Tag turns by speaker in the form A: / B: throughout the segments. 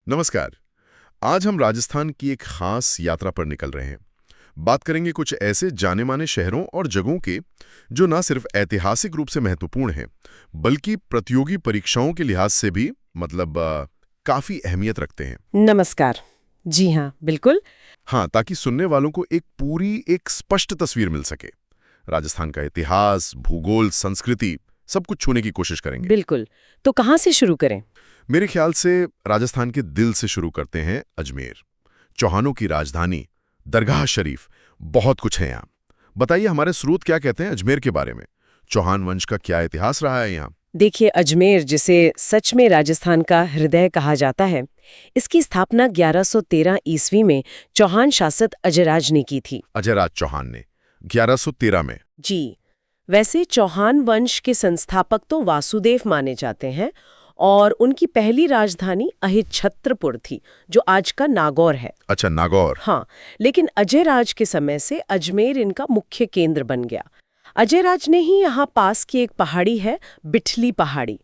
A: नमस्कार। आज हम राजस्थान की एक खास यात्रा पर निकल रहे हैं। बात करेंगे कुछ ऐसे जाने माने शहरों और जगहों के जो न सिर्फ ऐतिहासिक रूप से महत्वपूर्ण हैं, बल्कि प्रतियोगी परीक्षाओं के लिहाज से भी काफी अहमियत रखते हैं।
B: नमस्कार। जी हाँ, बिल्कुल।
A: हाँ, ताकि सुनने वालों को एक स्पष्ट तस्वीर मिल सके। राजस्थान का इतिहास, भूगोल, संस्कृति सब कुछ छूने की कोशिश करेंगे।
B: बिल्कुल। तो कहाँ से शुरू करें?
A: मेरे ख्याल से राजस्थान के दिल से शुरू करते हैं। अजमेर, चौहानों की राजधानी, दरगाह शरीफ, बहुत कुछ है यहाँ। बताइए हमारे स्रोत क्या कहते हैं अजमेर के बारे में। चौहान वंश का क्या इतिहास रहा है यहाँ?
B: देखिए, अजमेर, जिसे सच में राजस्थान का हृदय कहा जाता है, इसकी स्थापना 1113 ईस्वी में चौहान शासक अजयराज ने की थी।
A: अजयराज चौहान ने 1113 में?
B: जी। वैसे चौहान वंश के संस्थापक तो वासुदेव माने जाते हैं और उनकी पहली राजधानी अहिच्छत्रपुर थी, जो आज का नागौर है।
A: अच्छा, नागौर।
B: हाँ, लेकिन अजयराज के समय से अजमेर इनका मुख्य केंद्र बन गया। अजयराज ने ही यहाँ पास की एक पहाड़ी है, बिठली पहाड़ी,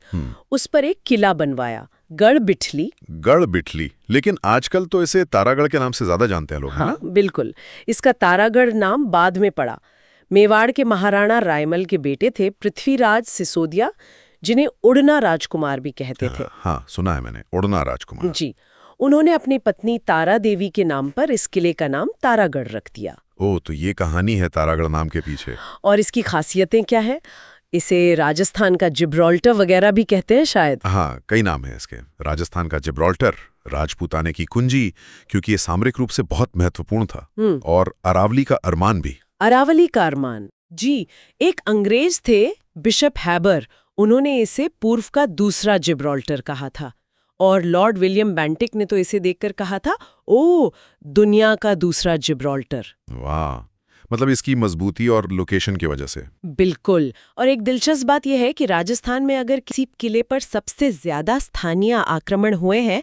B: उस पर एक किला बनवाया, गढ़ बिठली।
A: गढ़ बिठली, लेकिन आजकल तो इसे तारागढ़ के नाम से ज्यादा जानते हैं लोग, है
B: हाँ,
A: ना?
B: बिल्कुल। इसका तारागढ़ नाम बाद में पड़ा। मेवाड़ के महाराणा रायमल के बेटे थे पृथ्वीराज सिसोदिया, जिन्हें उड़ना राजकुमार भी कहते थे।
A: हाँ, सुना है मैंने, उड़ना राजकुमार।
B: जी। उन्होंने अपनी पत्नी तारा देवी के नाम पर इस किले का नाम तारागढ़ रख दिया।
A: ओह, तो ये कहानी है तारागढ़ नाम के पीछे।
B: और इसकी खासियतें क्या है? इसे राजस्थान का जिब्राल्टर वगैरह भी कहते हैं शायद।
A: हाँ, कई नाम है इसके। राजस्थान का जिब्राल्टर, राजपूताने की कुंजी, क्योंकि ये सामरिक रूप से बहुत महत्वपूर्ण था, और अरावली का अरमान भी।
B: अरावली का अरमान, जी। एक अंग्रेज थे, बिशप हैबर, उन्होंने इसे पूर्व का दूसरा जिब्राल्टर कहा था। और लॉर्ड विलियम बेंटिक ने तो इसे देखकर कहा था, ओ, दुनिया का दूसरा जिब्राल्टर।
A: वाह, मतलब इसकी मजबूती और लोकेशन की वजह से।
B: बिल्कुल। और एक दिलचस्प बात यह है कि राजस्थान में अगर किसी किले पर सबसे ज्यादा स्थानीय आक्रमण हुए हैं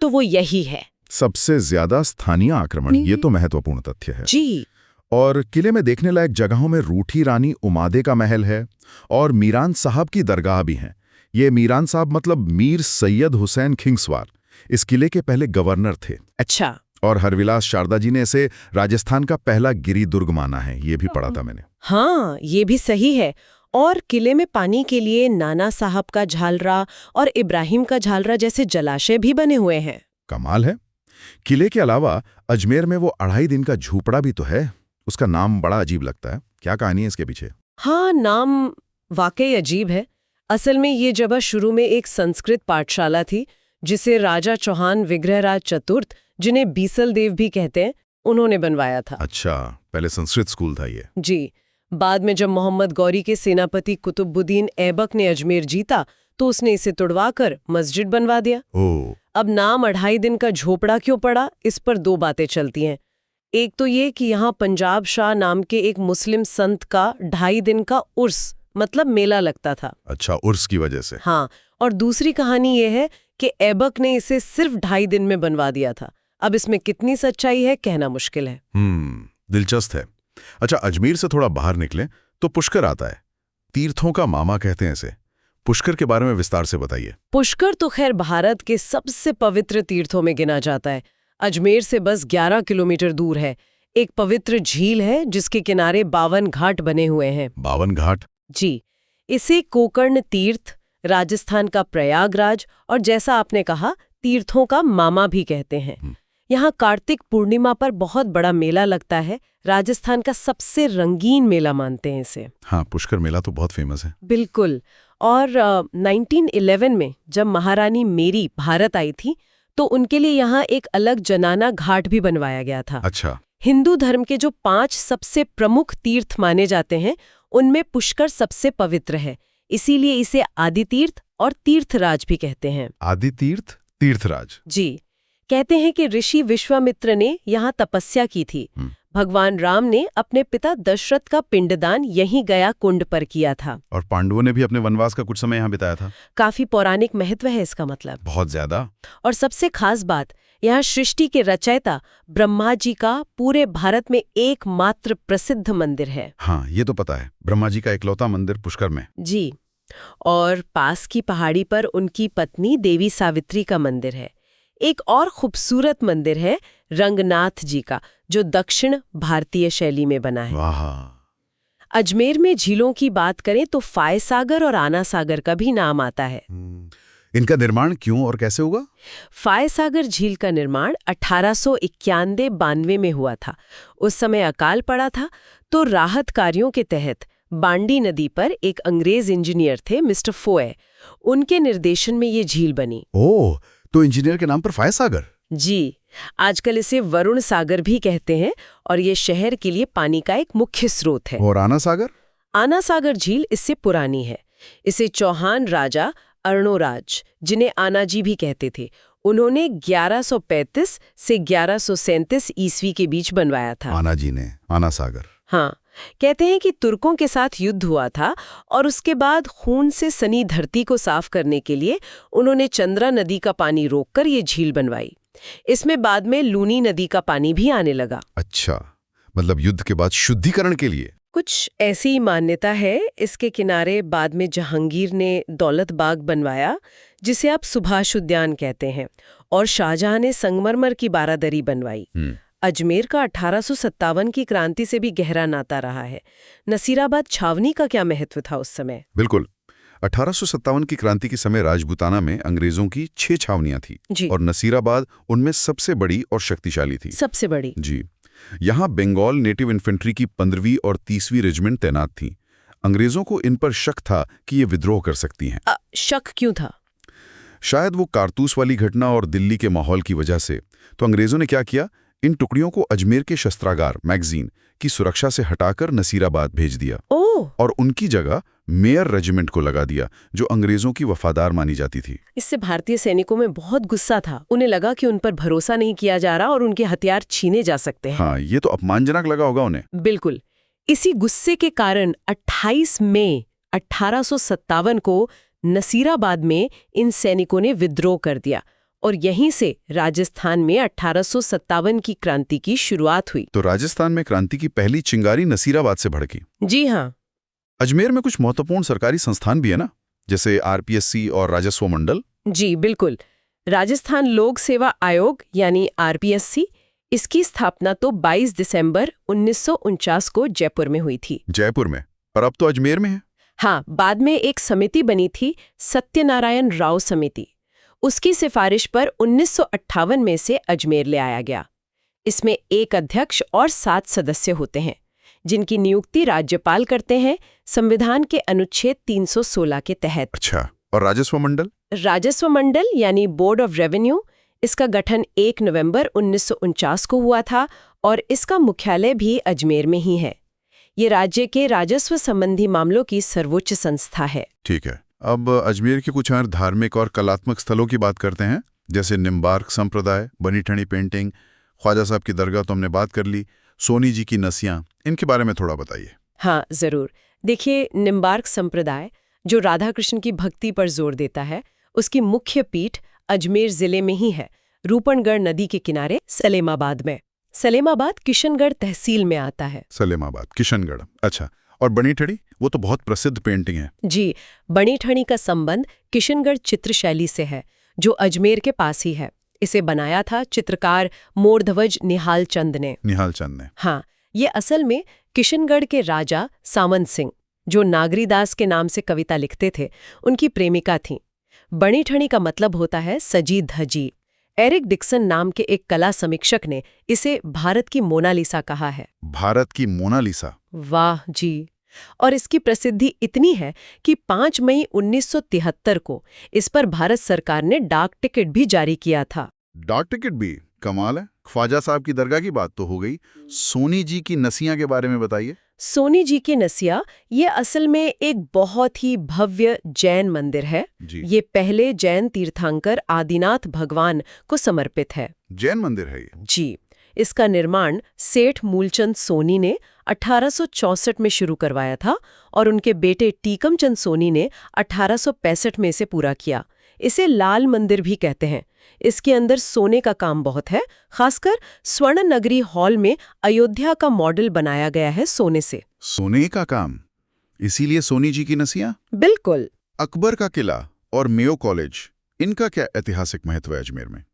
B: तो वो यही है।
A: सबसे ज्यादा स्थानीय आक्रमण, ये तो महत्वपूर्ण तथ्य है।
B: जी।
A: और किले में देखने लायक जगहों में रूठी रानी उमादे का महल है और मीरान साहब की दरगाह भी है। ये मीरान साहब मतलब मीर सैयद हुसैन खिंगसवार, इस किले के पहले गवर्नर थे।
B: अच्छा।
A: और हरविलास शारदा जी ने इसे राजस्थान का पहला गिरी दुर्ग माना है, ये भी पढ़ा था मैंने।
B: हाँ, ये भी सही है। और किले में पानी के लिए नाना साहब का झालरा और इब्राहिम का झालरा जैसे जलाशय भी बने हुए हैं।
A: कमाल है। किले के अलावा अजमेर में वो 2.5 दिन का झूपड़ा भी तो है। उसका नाम बड़ा अजीब लगता है, क्या कहानी है इसके पीछे?
B: हाँ, नाम वाकई अजीब है। असल में ये जगह शुरू में एक संस्कृत पाठशाला थी, जिसे राजा चौहान विग्रहराज चतुर्थ, जिन्हें बीसल देव भी कहते हैं, उन्होंने बनवाया था।
A: अच्छा, पहले संस्कृत स्कूल था ये।
B: जी। बाद में जब मोहम्मद गौरी के सेनापति कुतुबुद्दीन ऐबक ने अजमेर जीता तो उसने इसे तुड़वाकर मस्जिद बनवा दिया।
A: ओह।
B: अब नाम 2.5 दिन का झोपड़ा क्यों पड़ा, इस पर 2 बातें चलती हैं। एक तो ये कि यहाँ पंजाब शाह नाम के एक मुस्लिम संत का 2.5 दिन का उर्स मतलब मेला लगता था।
A: अच्छा, उर्स की वजह से।
B: हाँ। और दूसरी कहानी ये है कि ऐबक ने इसे सिर्फ 2.5 दिन में बनवा दिया था। अब इसमें कितनी सच्चाई है कहना मुश्किल है।
A: दिलचस्प है। अच्छा, अजमेर से थोड़ा बाहर निकलें तो पुष्कर आता है। तीर्थों का मामा कहते हैं इसे। पुष्कर के बारे में विस्तार से बताइए।
B: पुष्कर तो खैर भारत के सबसे पवित्र तीर्थों में गिना जाता है। अजमेर से बस 11 किलोमीटर दूर है। एक पवित्र झील है जिसके किनारे 52 घाट बने हुए हैं।
A: 52 घाट?
B: जी। इसे कोकर्ण तीर्थ, राजस्थान का प्रयागराज और जैसा आपने कहा तीर्थों का मामा भी कहते हैं। यहाँ कार्तिक पूर्णिमा पर बहुत बड़ा मेला लगता है। राजस्थान का सबसे रंगीन मेला मानते हैं इसे।
A: हाँ, पुष्कर मेला तो बहुत फेमस है।
B: बिल्कुल। और 1911 में जब महारानी मेरी भारत आई थी तो उनके लिए यहाँ एक अलग जनाना घाट भी बनवाया गया था।
A: अच्छा।
B: हिंदू धर्म के जो 5 सबसे प्रमुख तीर्थ माने जाते हैं उनमें पुष्कर सबसे पवित्र है, इसीलिए इसे आदि तीर्थ और तीर्थराज भी कहते हैं।
A: आदि तीर्थ, तीर्थराज।
B: जी। कहते हैं कि ऋषि विश्वामित्र ने यहाँ तपस्या की थी। भगवान राम ने अपने पिता दशरथ का पिंडदान यहीं गया कुंड पर किया था।
A: और पांडवों ने भी अपने वनवास का कुछ समय यहाँ बिताया था।
B: काफी पौराणिक महत्व है इसका मतलब।
A: बहुत ज्यादा।
B: और सबसे खास बात, यहाँ सृष्टि के रचयिता ब्रह्मा जी का पूरे भारत में एकमात्र प्रसिद्ध मंदिर है।
A: हाँ, ये तो पता है, ब्रह्मा जी का इकलौता मंदिर पुष्कर में।
B: जी। और पास की पहाड़ी पर उनकी पत्नी देवी सावित्री का मंदिर है। एक और खूबसूरत मंदिर है रंगनाथ जी का, जो दक्षिण भारतीय शैली में बना है।
C: वाह।
B: अजमेर में झीलों की बात करें तो फाय सागर और आना सागर का भी नाम आता है।
C: इनका निर्माण क्यों और कैसे होगा?
B: फाय सागर झील का निर्माण 1891-92 में हुआ था। उस समय अकाल पड़ा था, तो राहत कार्यों के तहत बांडी नदी पर एक अंग्रेज इंजीनियर थे, मिस्टर फोए। उनके निर्देशन में ये झील बनी।
C: ओह, तो इंजीनियर के नाम पर फाय सागर।
B: जी, आजकल इसे वरुण सागर भी कहते हैं और ये शहर के लिए पानी का एक मुख्य स्रोत है।
C: और आना सागर?
B: आना सागर झील इससे पुरानी है। इसे चौहान राजा अर्णोराज, जिन्हें आनाजी भी कहते थे, उन्होंने 1135 से 1137 ईस्वी के बीच बनवाया था।
C: आना जी ने आना सागर।
B: हाँ, कहते हैं कि तुर्कों के साथ युद्ध हुआ था और उसके बाद खून से सनी धरती को साफ करने के लिए उन्होंने चंद्रा नदी का पानी रोककर ये झील बनवाई। इसमें बाद में लूनी नदी का पानी भी आने लगा।
C: अच्छा, मतलब युद्ध के बाद शुद्धिकरण के लिए।
B: कुछ ऐसी ही मान्यता है। इसके किनारे बाद में जहांगीर ने दौलत बाग बनवाया, जिसे आप सुभाष उद्यान कहते हैं, और शाहजहां ने संगमरमर की बारादरी बनवाई। अजमेर का 1857 की क्रांति से भी गहरा नाता रहा है। नसीराबाद छावनी का क्या महत्व था उस समय?
C: बिल्कुल, 1857 की क्रांति के समय राजपूताना में अंग्रेजों की 6 छावनियां थी और नसीराबाद उनमें सबसे बड़ी और शक्तिशाली थी।
B: सबसे बड़ी?
C: जी। यहाँ बंगाल नेटिव इन्फेंट्री की 15वीं और 30वीं रेजिमेंट तैनात थी। अंग्रेजों को इन पर शक था कि ये विद्रोह कर सकती हैं।
B: शक क्यों था?
C: शायद वो कारतूस वाली घटना और दिल्ली के माहौल की वजह से। तो अंग्रेजों ने क्या किया, इन टुकड़ियों को अजमेर के शस्त्रागार मैगजीन की सुरक्षा से हटाकर नसीराबाद भेज दिया। और उनकी जगह मेयर रेजिमेंट को लगा दिया, जो अंग्रेजों की वफादार मानी जाती थी।
B: इससे भारतीय सैनिकों में बहुत गुस्सा था। उन्हें लगा कि उन पर भरोसा नहीं किया जा रहा और उनके हथियार छीने जा सकते हैं।
C: हाँ, ये तो अपमानजनक लगा होगा उन्हें।
B: बिल्कुल। इसी गुस्से के कारण 28 मई 1857 को नसीराबाद में इन सैनिकों ने विद्रोह कर दिया और यहीं से राजस्थान में 1857 की क्रांति की शुरुआत हुई।
C: तो राजस्थान में क्रांति की पहली चिंगारी नसीराबाद से भड़की।
B: जी हाँ।
C: अजमेर में कुछ महत्वपूर्ण सरकारी संस्थान भी है ना, जैसे आरपीएससी और राजस्व मंडल।
B: जी बिल्कुल। राजस्थान लोक सेवा आयोग यानी आरपीएससी, इसकी स्थापना तो 22 दिसंबर 1949 को जयपुर में हुई थी।
C: जयपुर में? और अब तो अजमेर में है।
B: हाँ, बाद में एक समिति बनी थी, सत्यनारायण राव समिति। उसकी सिफारिश पर 1958 में से अजमेर ले आया गया। इसमें एक अध्यक्ष और 7 सदस्य होते हैं, जिनकी नियुक्ति राज्यपाल करते हैं, संविधान के अनुच्छेद 316 के तहत।
C: अच्छा, और राजस्व मंडल?
B: राजस्व मंडल यानी बोर्ड ऑफ रेवेन्यू, इसका गठन 1 नवंबर 1949 को हुआ था और इसका मुख्यालय भी अजमेर में ही है। ये राज्य के राजस्व संबंधी मामलों की सर्वोच्च संस्था है।
C: ठीक है। अब अजमेर के कुछ और धार्मिक और कलात्मक स्थलों की बात करते हैं, जैसे निम्बार्क संप्रदाय, बनी ठनी पेंटिंग, ख्वाजा साहब की दरगाह तो हमने बात कर ली, सोनी जी की नसियां, इनके बारे में थोड़ा बताइए।
B: हाँ जरूर। देखिए, निम्बार्क संप्रदाय जो राधा कृष्ण की भक्ति पर जोर देता है, उसकी मुख्य पीठ अजमेर जिले में ही है, रूपनगढ़ नदी के किनारे सलेमाबाद में। सलेमाबाद किशनगढ़ तहसील में आता है।
C: सलेमाबाद, किशनगढ़, अच्छा। और बनी ठनी, वो तो बहुत प्रसिद्ध पेंटिंग है।
B: जी, बनी ठनी का संबंध किशनगढ़ चित्र शैली से है, जो अजमेर के पास ही है। इसे बनाया था चित्रकार मोरध्वज निहाल चंद ने। हाँ, ये असल में किशनगढ़ के राजा सामंत सिंह, जो नागरीदास के नाम से कविता लिखते थे, उनकी प्रेमिका थीं। बनी ठनी का मतलब होता है सजी धजी। एरिक डिक्सन नाम के एक कला समीक्षक ने इसे भारत की मोनालिसा कहा है।
C: भारत की मोनालिसा?
B: वाह जी। और इसकी प्रसिद्धि इतनी है कि 5 मई 1973 को इस पर भारत सरकार ने डाक टिकट भी जारी किया था।
C: डाक टिकट भी? कमाल है। ख्वाजा साहब की दरगाह की बात तो हो गई, सोनी जी की नसियां के बारे में बताइए।
B: सोनी जी की नसिया ये असल में एक बहुत ही भव्य जैन मंदिर है। ये पहले जैन तीर्थंकर आदिनाथ भगवान को समर्पित है।
C: जैन मंदिर है ये?
B: जी। इसका निर्माण सेठ मूलचंद सोनी ने 1864 में शुरू करवाया था और उनके बेटे टीकमचंद सोनी ने 1865 में इसे पूरा किया। इसे लाल मंदिर भी कहते हैं। इसके अंदर सोने का काम बहुत है, खासकर स्वर्ण नगरी हॉल में अयोध्या का मॉडल बनाया गया है सोने से।
C: सोने का काम, इसीलिए सोनी जी की नसियां?
B: बिल्कुल।
C: अकबर का किला और मेयो कॉलेज, इनका क्या ऐतिहासिक महत्व है अजमेर में?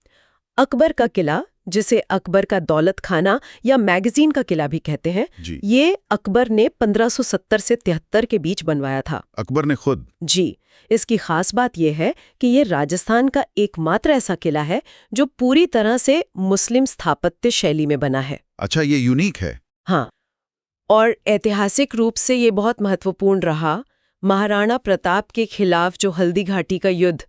B: अकबर का किला, जिसे अकबर का दौलत खाना या मैगजीन का किला भी कहते हैं,
C: जी।
B: ये अकबर ने 1570 से 73 के बीच बनवाया था।
C: अकबर ने खुद?
B: जी। इसकी खास बात यह है कि ये राजस्थान का एकमात्र ऐसा किला है जो पूरी तरह से मुस्लिम स्थापत्य शैली में बना है।
C: अच्छा, ये यूनिक है।
B: हाँ, और ऐतिहासिक रूप से ये बहुत महत्वपूर्ण रहा। महाराणा प्रताप के खिलाफ जो हल्दी घाटी का युद्ध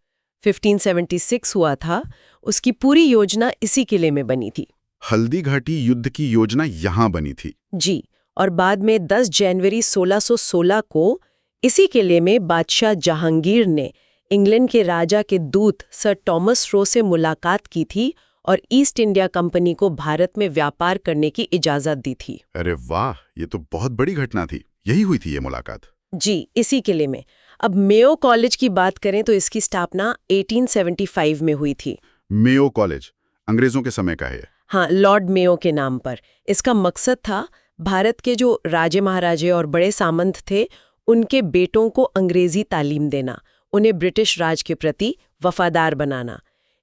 B: 1576 हुआ था, उसकी पूरी योजना इसी किले में बनी थी।
C: हल्दी घाटी युद्ध की योजना यहाँ बनी थी?
B: जी, और बाद में 10 जनवरी 1616 को इसी किले में बादशाह जहांगीर ने इंग्लैंड के राजा के दूत सर टॉमस रो से मुलाकात की थी और ईस्ट इंडिया कंपनी को भारत में व्यापार करने की इजाजत दी थी।
C: अरे वाह, ये तो बहुत बड़ी घटना थी। यही हुई थी ये मुलाकात?
B: जी, इसी किले में। अब मेयो कॉलेज की बात करें तो इसकी स्थापना 1875 में हुई थी।
C: मेयो कॉलेज अंग्रेजों के समय का है?
B: हाँ, लॉर्ड मेयो के नाम पर। इसका मकसद था भारत के जो राजे महाराजे और बड़े सामंत थे, उनके बेटों को अंग्रेजी तालीम देना, उन्हें ब्रिटिश राज के प्रति वफादार बनाना।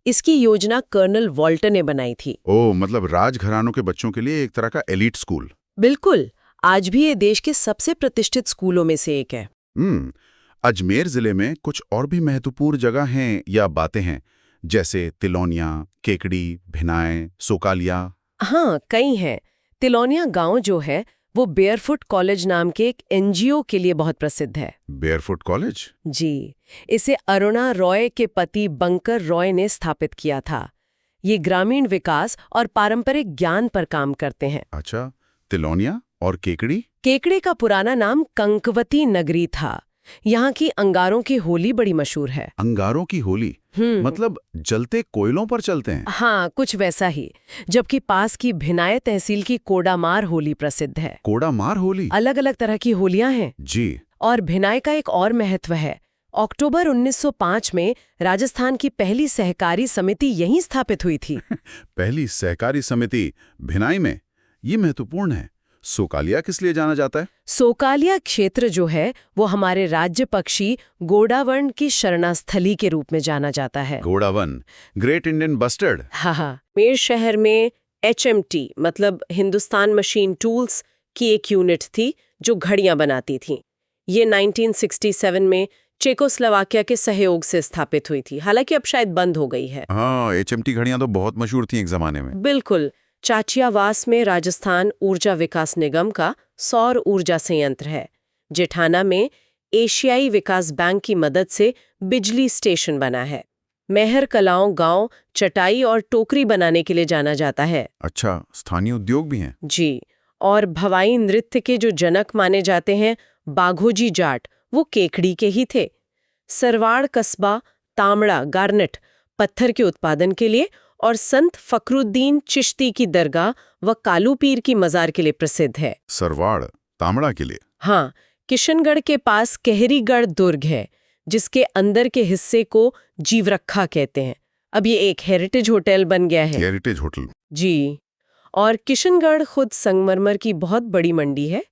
B: इसकी योजना कर्नल वॉल्टर ने बनाई थी।
C: ओह, मतलब राजघरानों के बच्चों के लिए एक तरह का एलीट स्कूल।
B: बिल्कुल, आज भी ये देश के सबसे प्रतिष्ठित स्कूलों में से एक है।
C: अजमेर जिले में कुछ और भी महत्वपूर्ण जगह हैं या बातें हैं, जैसे तिलौनिया, केकड़ी, भिनाए, सोकालिया?
B: हाँ, कई हैं। तिलौनिया गांव जो है वो बेयरफुट कॉलेज नाम के एक एनजीओ के लिए बहुत प्रसिद्ध है।
C: Barefoot college?
B: जी, इसे अरुणा रॉय के पति बंकर रॉय ने स्थापित किया था। ये ग्रामीण विकास और पारंपरिक ज्ञान पर काम करते हैं।
C: अच्छा, तिलौनिया और केकड़ी?
B: केकड़े का पुराना नाम कंकवती नगरी था। यहाँ की अंगारों की होली बड़ी मशहूर है।
C: अंगारों की होली? मतलब जलते कोयलों पर चलते हैं?
B: हाँ, कुछ वैसा ही। जबकि पास की भिनाए तहसील की कोडामार होली प्रसिद्ध है।
C: कोडामार होली?
B: अलग अलग तरह की होलियां हैं।
C: जी।
B: और भिनाए का एक और महत्व है। अक्टूबर 1905 में राजस्थान की पहली सहकारी समिति यहीं स्थापित हुई थी।
C: पहली सहकारी समिति भिनाई में? ये महत्वपूर्ण है। सोकालिया किस लिए जाना जाता है?
B: सोकालिया क्षेत्र जो है वो हमारे राज्य पक्षी गोडावण की शरणास्थली के रूप में जाना जाता है।
C: Godown, great Indian bustard?
B: हाँ। मेर शहर में HMT मतलब हिंदुस्तान मशीन टूल्स की एक यूनिट थी जो घड़ियां बनाती थी। ये 1967 में चेकोस्लोवाकिया के सहयोग से स्थापित हुई थी, हालांकि अब शायद बंद हो गई है।
C: हाँ, HMT घड़ियां तो बहुत मशहूर थी एक जमाने में।
B: बिल्कुल। चाचियावास में राजस्थान ऊर्जा विकास निगम का सौर ऊर्जा संयंत्र है। जेठाना में एशियाई विकास बैंक की मदद से बिजली स्टेशन बना है। मेहर कलाओं गांव चटाई और टोकरी बनाने के लिए जाना जाता है।
C: अच्छा, स्थानीय उद्योग भी हैं?
B: जी, और भवाई नृत्य के जो जनक माने जाते हैं बाघोजी जाट, वो केकड़ी के ही थे। सरवाड़ कस्बा तामड़ा गार्नेट पत्थर के उत्पादन के लिए और संत फखरुद्दीन चिश्ती की दरगाह व कालू पीर की मजार के लिए प्रसिद्ध है।
C: सरवाड़ तामड़ा के लिए?
B: हाँ, किशनगढ़ के पास कहरीगढ़ दुर्ग है, जिसके अंदर के हिस्से को जीवरखा कहते हैं। अब ये एक हेरिटेज होटल बन गया है।
C: Heritage hotel?
B: जी। और किशनगढ़ खुद संगमरमर की बहुत बड़ी मंडी है।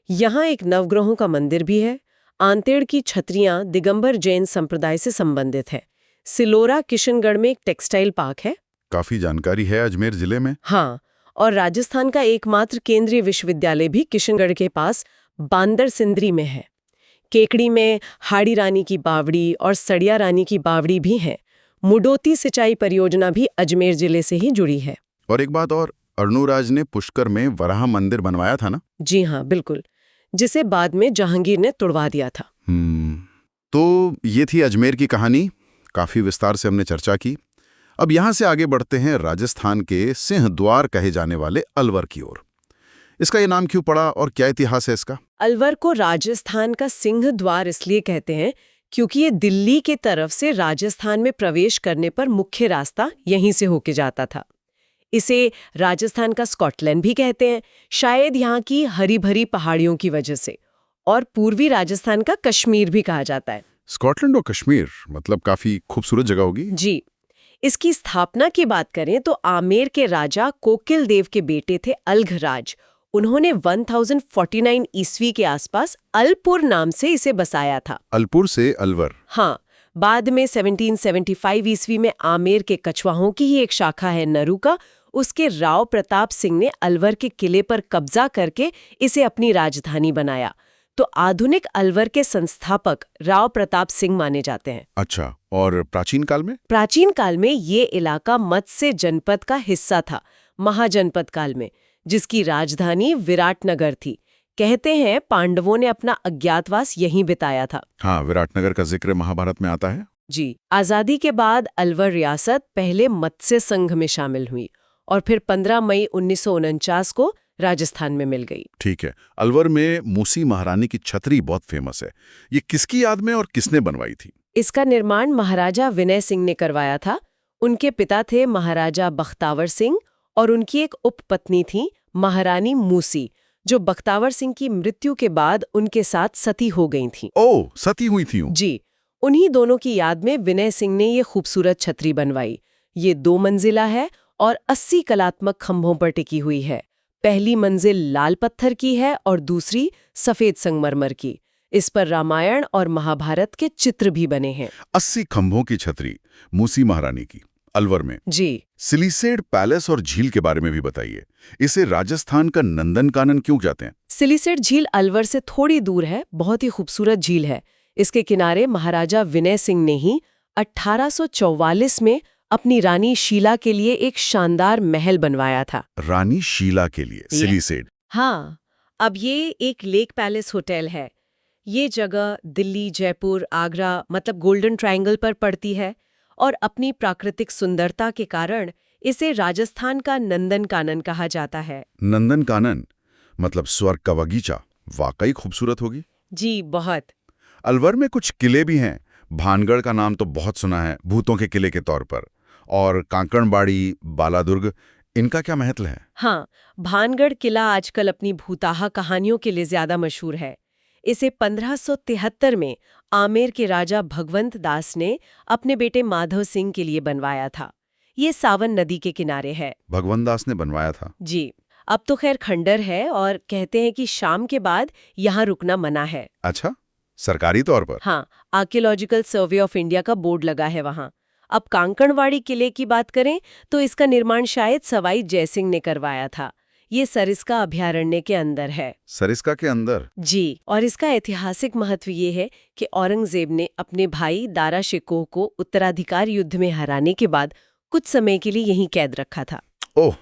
B: यहाँ एक नवग्रहों का मंदिर भी है। आंतेड़ की छतरियां दिगंबर जैन संप्रदाय से संबंधित है। सिलोरा किशनगढ़ में एक टेक्सटाइल पार्क है।
C: काफी जानकारी है अजमेर जिले में।
B: हाँ, और राजस्थान का एकमात्र केंद्रीय विश्वविद्यालय भी किशनगढ़ के पास बांदर सिंदरी में है। केकड़ी में हाड़ी रानी की बावड़ी और सड़िया रानी की बावड़ी भी हैं। मुडोती सिंचाई परियोजना भी अजमेर जिले से ही जुड़ी है।
C: और एक बात और, अर्णुराज ने पुष्कर में वराह मंदिर बनवाया था ना?
B: जी हाँ, बिल्कुल, जिसे बाद में जहांगीर ने तुड़वा दिया था।
C: तो ये थी अजमेर की कहानी। काफी विस्तार से हमने चर्चा की। अब यहां से आगे बढ़ते हैं राजस्थान के सिंहद्वार कहे जाने वाले अलवर की ओर। इसका ये नाम क्यों पड़ा और क्या इतिहास है इसका?
B: अलवर को राजस्थान का सिंहद्वार इसलिए कहते हैं क्योंकि ये दिल्ली के तरफ से राजस्थान में प्रवेश करने पर मुख्य रास्ता यहीं से होके जाता था। इसे राजस्थान का स्कॉटलैंड भी कहते हैं, शायद यहाँ की हरी भरी पहाड़ियों की वजह से, और पूर्वी राजस्थान का कश्मीर भी कहा जाता है।
C: स्कॉटलैंड और कश्मीर मतलब काफी खूबसूरत जगह होगी।
B: जी। इसकी स्थापना की बात करें तो आमेर के राजा कोकिल देव के बेटे थे अलघराज। उन्होंने 1049 ईस्वी के आसपास अलपुर नाम से इसे बसाया था।
C: अलपुर से अलवर?
B: हाँ, बाद में 1775 ईस्वी में आमेर के कछवाहों की ही एक शाखा है नरूका, उसके राव प्रताप सिंह ने अलवर के किले पर कब्जा करके इसे अपनी राजधानी बनाया। तो आधुनिक अलवर के संस्थापक राव प्रताप सिंह माने जाते हैं।
C: अच्छा, और प्राचीन काल में?
B: प्राचीन काल में ये इलाका मत्स्य जनपद का हिस्सा था, महाजनपद काल में, जिसकी राजधानी विराटनगर थी। कहते हैं पांडवों ने अपना अज्ञातवास यहीं बिताया था।
C: हाँ, विराटनगर का जिक्र महाभारत में आता है।
B: जी। आजादी के बाद अलवर रियासत पहले मत्स्य संघ में शामिल हुई और फिर 15 मई 1949 को राजस्थान में मिल गई।
C: ठीक है। अलवर में मूसी महारानी की छतरी बहुत फेमस है। ये किसकी याद में और किसने बनवाई थी?
B: इसका निर्माण महाराजा विनय सिंह ने करवाया था। उनके पिता थे महाराजा बख्तावर सिंह और उनकी एक उपपत्नी थी महारानी मूसी, जो बख्तावर सिंह की मृत्यु के बाद उनके साथ सती हो गई थीं।
C: ओह, सती हुई थी?
B: जी। उन्हीं दोनों की याद में विनय सिंह ने ये खूबसूरत छतरी बनवाई। ये 2 मंजिला है और 80 कलात्मक खंभों पर टिकी हुई है। पहली मंजिल लाल पत्थर की है और दूसरी सफेद संगमरमर की। इस पर रामायण और महाभारत के चित्र भी बने हैं।
C: 80 खंभों की छतरी मूसी महारानी की, अलवर में।
B: जी।
C: सिलीसेड पैलेस और झील के बारे में भी बताइए। इसे राजस्थान का नंदनकानन क्यों कहते हैं?
B: सिलीसेड झील अलवर से थोड़ी दूर है, बहुत ही खूबसूरत झील है। इसके किनारे महाराजा विनय सिंह ने ही 1844 में अपनी रानी शीला के लिए एक शानदार महल बनवाया था।
C: रानी शीला के लिए सिलीसेड?
B: हाँ, अब ये एक लेक पैलेस होटल है। ये जगह दिल्ली, जयपुर, आगरा मतलब गोल्डन ट्रायंगल पर पड़ती है और अपनी प्राकृतिक सुंदरता के कारण इसे राजस्थान का नंदनकानन कहा जाता है।
C: नंदनकानन मतलब स्वर्ग का बगीचा। वाकई खूबसूरत होगी।
B: जी, बहुत।
C: अलवर में कुछ किले भी हैं। भानगढ़ का नाम तो बहुत सुना है भूतों के किले के तौर पर, और कांकणबाड़ी, बालादुर्ग, इनका क्या महत्व है?
B: हाँ, भानगढ़ किला आजकल अपनी भूताहा कहानियों के लिए ज्यादा मशहूर है। इसे 1573 में आमेर के राजा भगवंत दास ने अपने बेटे माधव सिंह के लिए बनवाया था। ये सावन नदी के किनारे है।
C: भगवंत दास ने बनवाया था?
B: जी। अब तो खैर खंडर है और कहते हैं कि शाम के बाद यहाँ रुकना मना है।
C: अच्छा, सरकारी तौर पर?
B: हाँ, आर्कियोलॉजिकल सर्वे ऑफ इंडिया का बोर्ड लगा है वहाँ। अब कांकणवाड़ी किले की बात करें तो इसका निर्माण शायद सवाई जयसिंह ने करवाया था। ये सरिस्का अभयारण्य के अंदर है।
C: सरिस्का के अंदर?
B: जी। और इसका ऐतिहासिक महत्व ये है कि औरंगजेब ने अपने भाई दारा शिकोह को उत्तराधिकार युद्ध में हराने के बाद कुछ समय के लिए यहीं कैद रखा था।
C: ओह,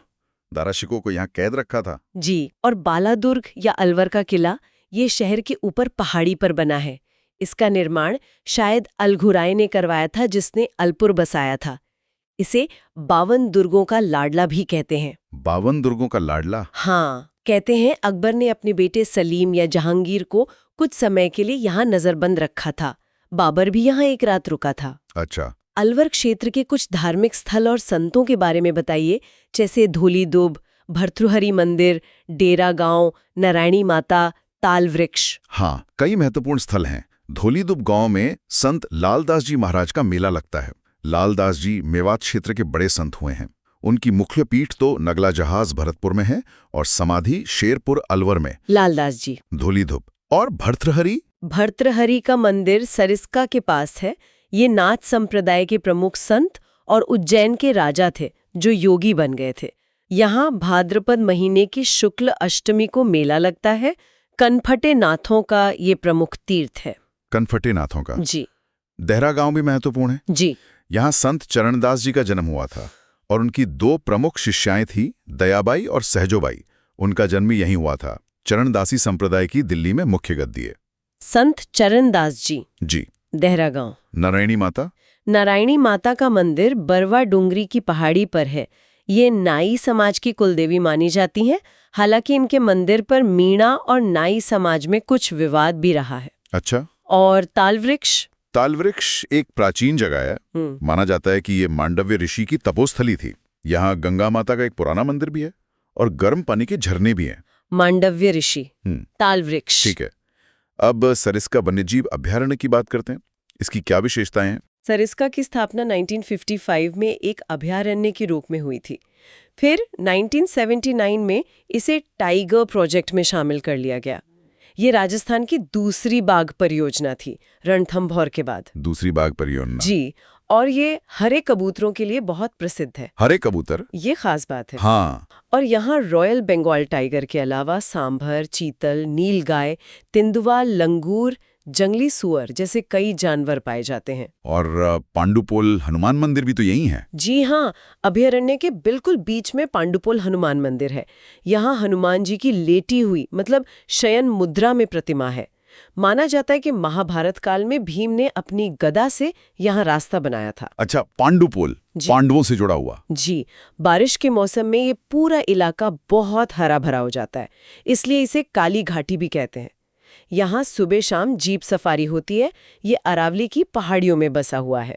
C: दारा शिकोह को यहाँ कैद रखा था?
B: जी। और बालादुर्ग या अलवर का किला ये शहर के ऊपर पहाड़ी पर बना है। इसका निर्माण शायद अलघुराय ने करवाया था, जिसने अलपुर बसाया था। इसे 52 दुर्गों का लाडला भी कहते हैं।
C: 52 दुर्गों का लाडला?
B: हाँ, कहते हैं अकबर ने अपने बेटे सलीम या जहांगीर को कुछ समय के लिए यहाँ नजरबंद रखा था। बाबर भी यहाँ एक रात रुका था।
C: अच्छा।
B: अलवर क्षेत्र के कुछ धार्मिक स्थल और संतों के बारे में बताइए, जैसे धोली दुब, भर्तृहरि मंदिर, डेरा गांव, नारायणी माता, ताल वृक्ष।
C: हाँ, कई महत्वपूर्ण स्थल हैं। धोलीदुब गांव में संत लालदास जी महाराज का मेला लगता है। लालदास जी मेवात क्षेत्र के बड़े संत हुए हैं। उनकी मुख्य पीठ तो नगला जहाज भरतपुर में है और समाधि शेरपुर अलवर में।
B: लालदास जी।
C: धोलीदुब। और भर्तृहरि?
B: भर्तृहरि का मंदिर सरिस्का के पास है। ये नाथ संप्रदाय के प्रमुख संत और उज्जैन के राजा थे जो योगी बन गए थे। यहाँ भाद्रपद महीने की शुक्ल अष्टमी को मेला लगता है। कनफटे नाथों का ये प्रमुख तीर्थ है।
C: कनफटे नाथों का?
B: जी।
C: देहरा गांव भी महत्वपूर्ण है।
B: जी।
C: यहाँ संत चरणदास जी का जन्म हुआ था और उनकी 2 प्रमुख शिष्याएं थी, दयाबाई और सहजोबाई। उनका जन्म यहीं हुआ था। चरणदासी संप्रदाय की दिल्ली में मुख्य गद्दी है।
B: संत चरणदास जी।
C: जी।
B: देहरा गांव।
C: नारायणी माता?
B: नारायणी माता का मंदिर बरवा डूंगरी की पहाड़ी पर है। ये नाई समाज की कुलदेवी मानी जाती हैं। हालांकि इनके मंदिर पर मीणा और नाई समाज में कुछ विवाद भी रहा है।
C: अच्छा।
B: और तालवृक्ष?
C: तालवृक्ष एक प्राचीन जगह है। माना जाता है कि ये मांडव्य ऋषि की तपोस्थली थी। यहाँ गंगा माता का एक पुराना मंदिर भी है और गर्म पानी के झरने भी हैं।
B: मांडव्य ऋषि, तालवृक्ष।
C: ठीक है। अब सरिस्का वन्यजीव अभयारण्य की बात करते हैं। इसकी क्या विशेषताएं हैं?
B: सरिस्का की स्थापना 1955 में एक अभयारण्य के रूप में हुई थी। फिर 1979 में इसे टाइगर प्रोजेक्ट में शामिल कर लिया गया। ये राजस्थान की दूसरी बाघ परियोजना थी, रणथंभौर के बाद।
C: दूसरी बाघ परियोजना।
B: जी, और ये हरे कबूतरों के लिए बहुत प्रसिद्ध है।
C: हरे कबूतर?
B: ये खास बात है।
C: हाँ।
B: और यहाँ रॉयल बंगाल टाइगर के अलावा सांभर, चीतल, नीलगाय, तेंदुआ, लंगूर, जंगली सुअर जैसे कई जानवर पाए जाते हैं।
C: और पांडुपोल हनुमान मंदिर भी तो यही है।
B: जी हाँ, अभयारण्य के बिल्कुल बीच में पांडुपोल हनुमान मंदिर है। यहाँ हनुमान जी की लेटी हुई मतलब शयन मुद्रा में प्रतिमा है। माना जाता है कि महाभारत काल में भीम ने अपनी गदा से यहाँ रास्ता बनाया था।
C: अच्छा, पांडुपोल पांडवों से जुड़ा हुआ।
B: जी, बारिश के मौसम में ये पूरा इलाका बहुत हरा भरा हो जाता है, इसलिए इसे काली घाटी भी कहते हैं। यहाँ सुबह शाम जीप सफारी होती है। ये अरावली की पहाड़ियों में बसा हुआ है।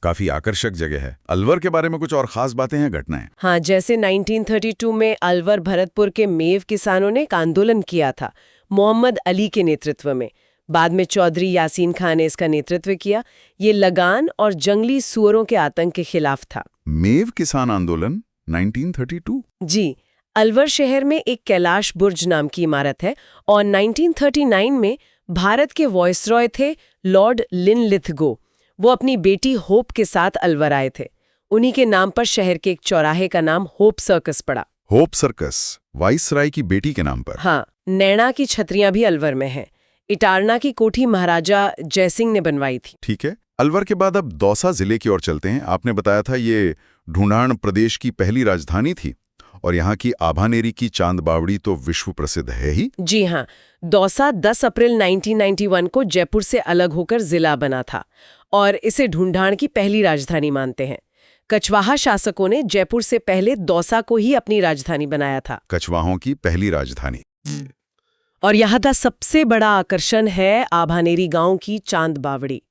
C: काफी आकर्षक जगह है। अलवर के बारे में कुछ और खास बातें हैं, घटनाएं?
B: हाँ, जैसे 1932 में अलवर भरतपुर के मेव किसानों ने एक आंदोलन किया था मोहम्मद अली के नेतृत्व में। बाद में चौधरी यासीन खान ने इसका नेतृत्व किया। ये लगान और जंगली सुअरों के आतंक के खिलाफ था।
C: मेव किसान आंदोलन 1932? जी।
B: अलवर शहर में एक कैलाश बुर्ज नाम की इमारत है और 1939 में भारत के वॉइसरॉय थे लॉर्ड लिनलिथगो। वो अपनी बेटी होप के साथ अलवर आए थे। उन्हीं के नाम पर शहर के एक चौराहे का नाम होप सर्कस पड़ा।
C: होप सर्कस वाइसराय की बेटी के नाम पर?
B: हाँ, नैना की छतरियां भी अलवर में हैं। इटारना की कोठी महाराजा जयसिंह ने बनवाई थी।
C: ठीक है। अलवर के बाद अब दौसा जिले की ओर चलते हैं। आपने बताया था ये ढूंढाड़ प्रदेश की पहली राजधानी थी और यहाँ की आभानेरी की चांद बावड़ी तो विश्व प्रसिद्ध है ही।
B: जी हाँ, दौसा 10 अप्रैल 1991 को जयपुर से अलग होकर जिला बना था और इसे ढूंढाड़ की पहली राजधानी मानते हैं। कछवाहा शासकों ने जयपुर से पहले दौसा को ही अपनी राजधानी बनाया था।
C: कछवाहों की पहली राजधानी।
B: और यहाँ का सबसे बड़ा आकर्षण है आभानेरी गांव की चांद बावड़ी।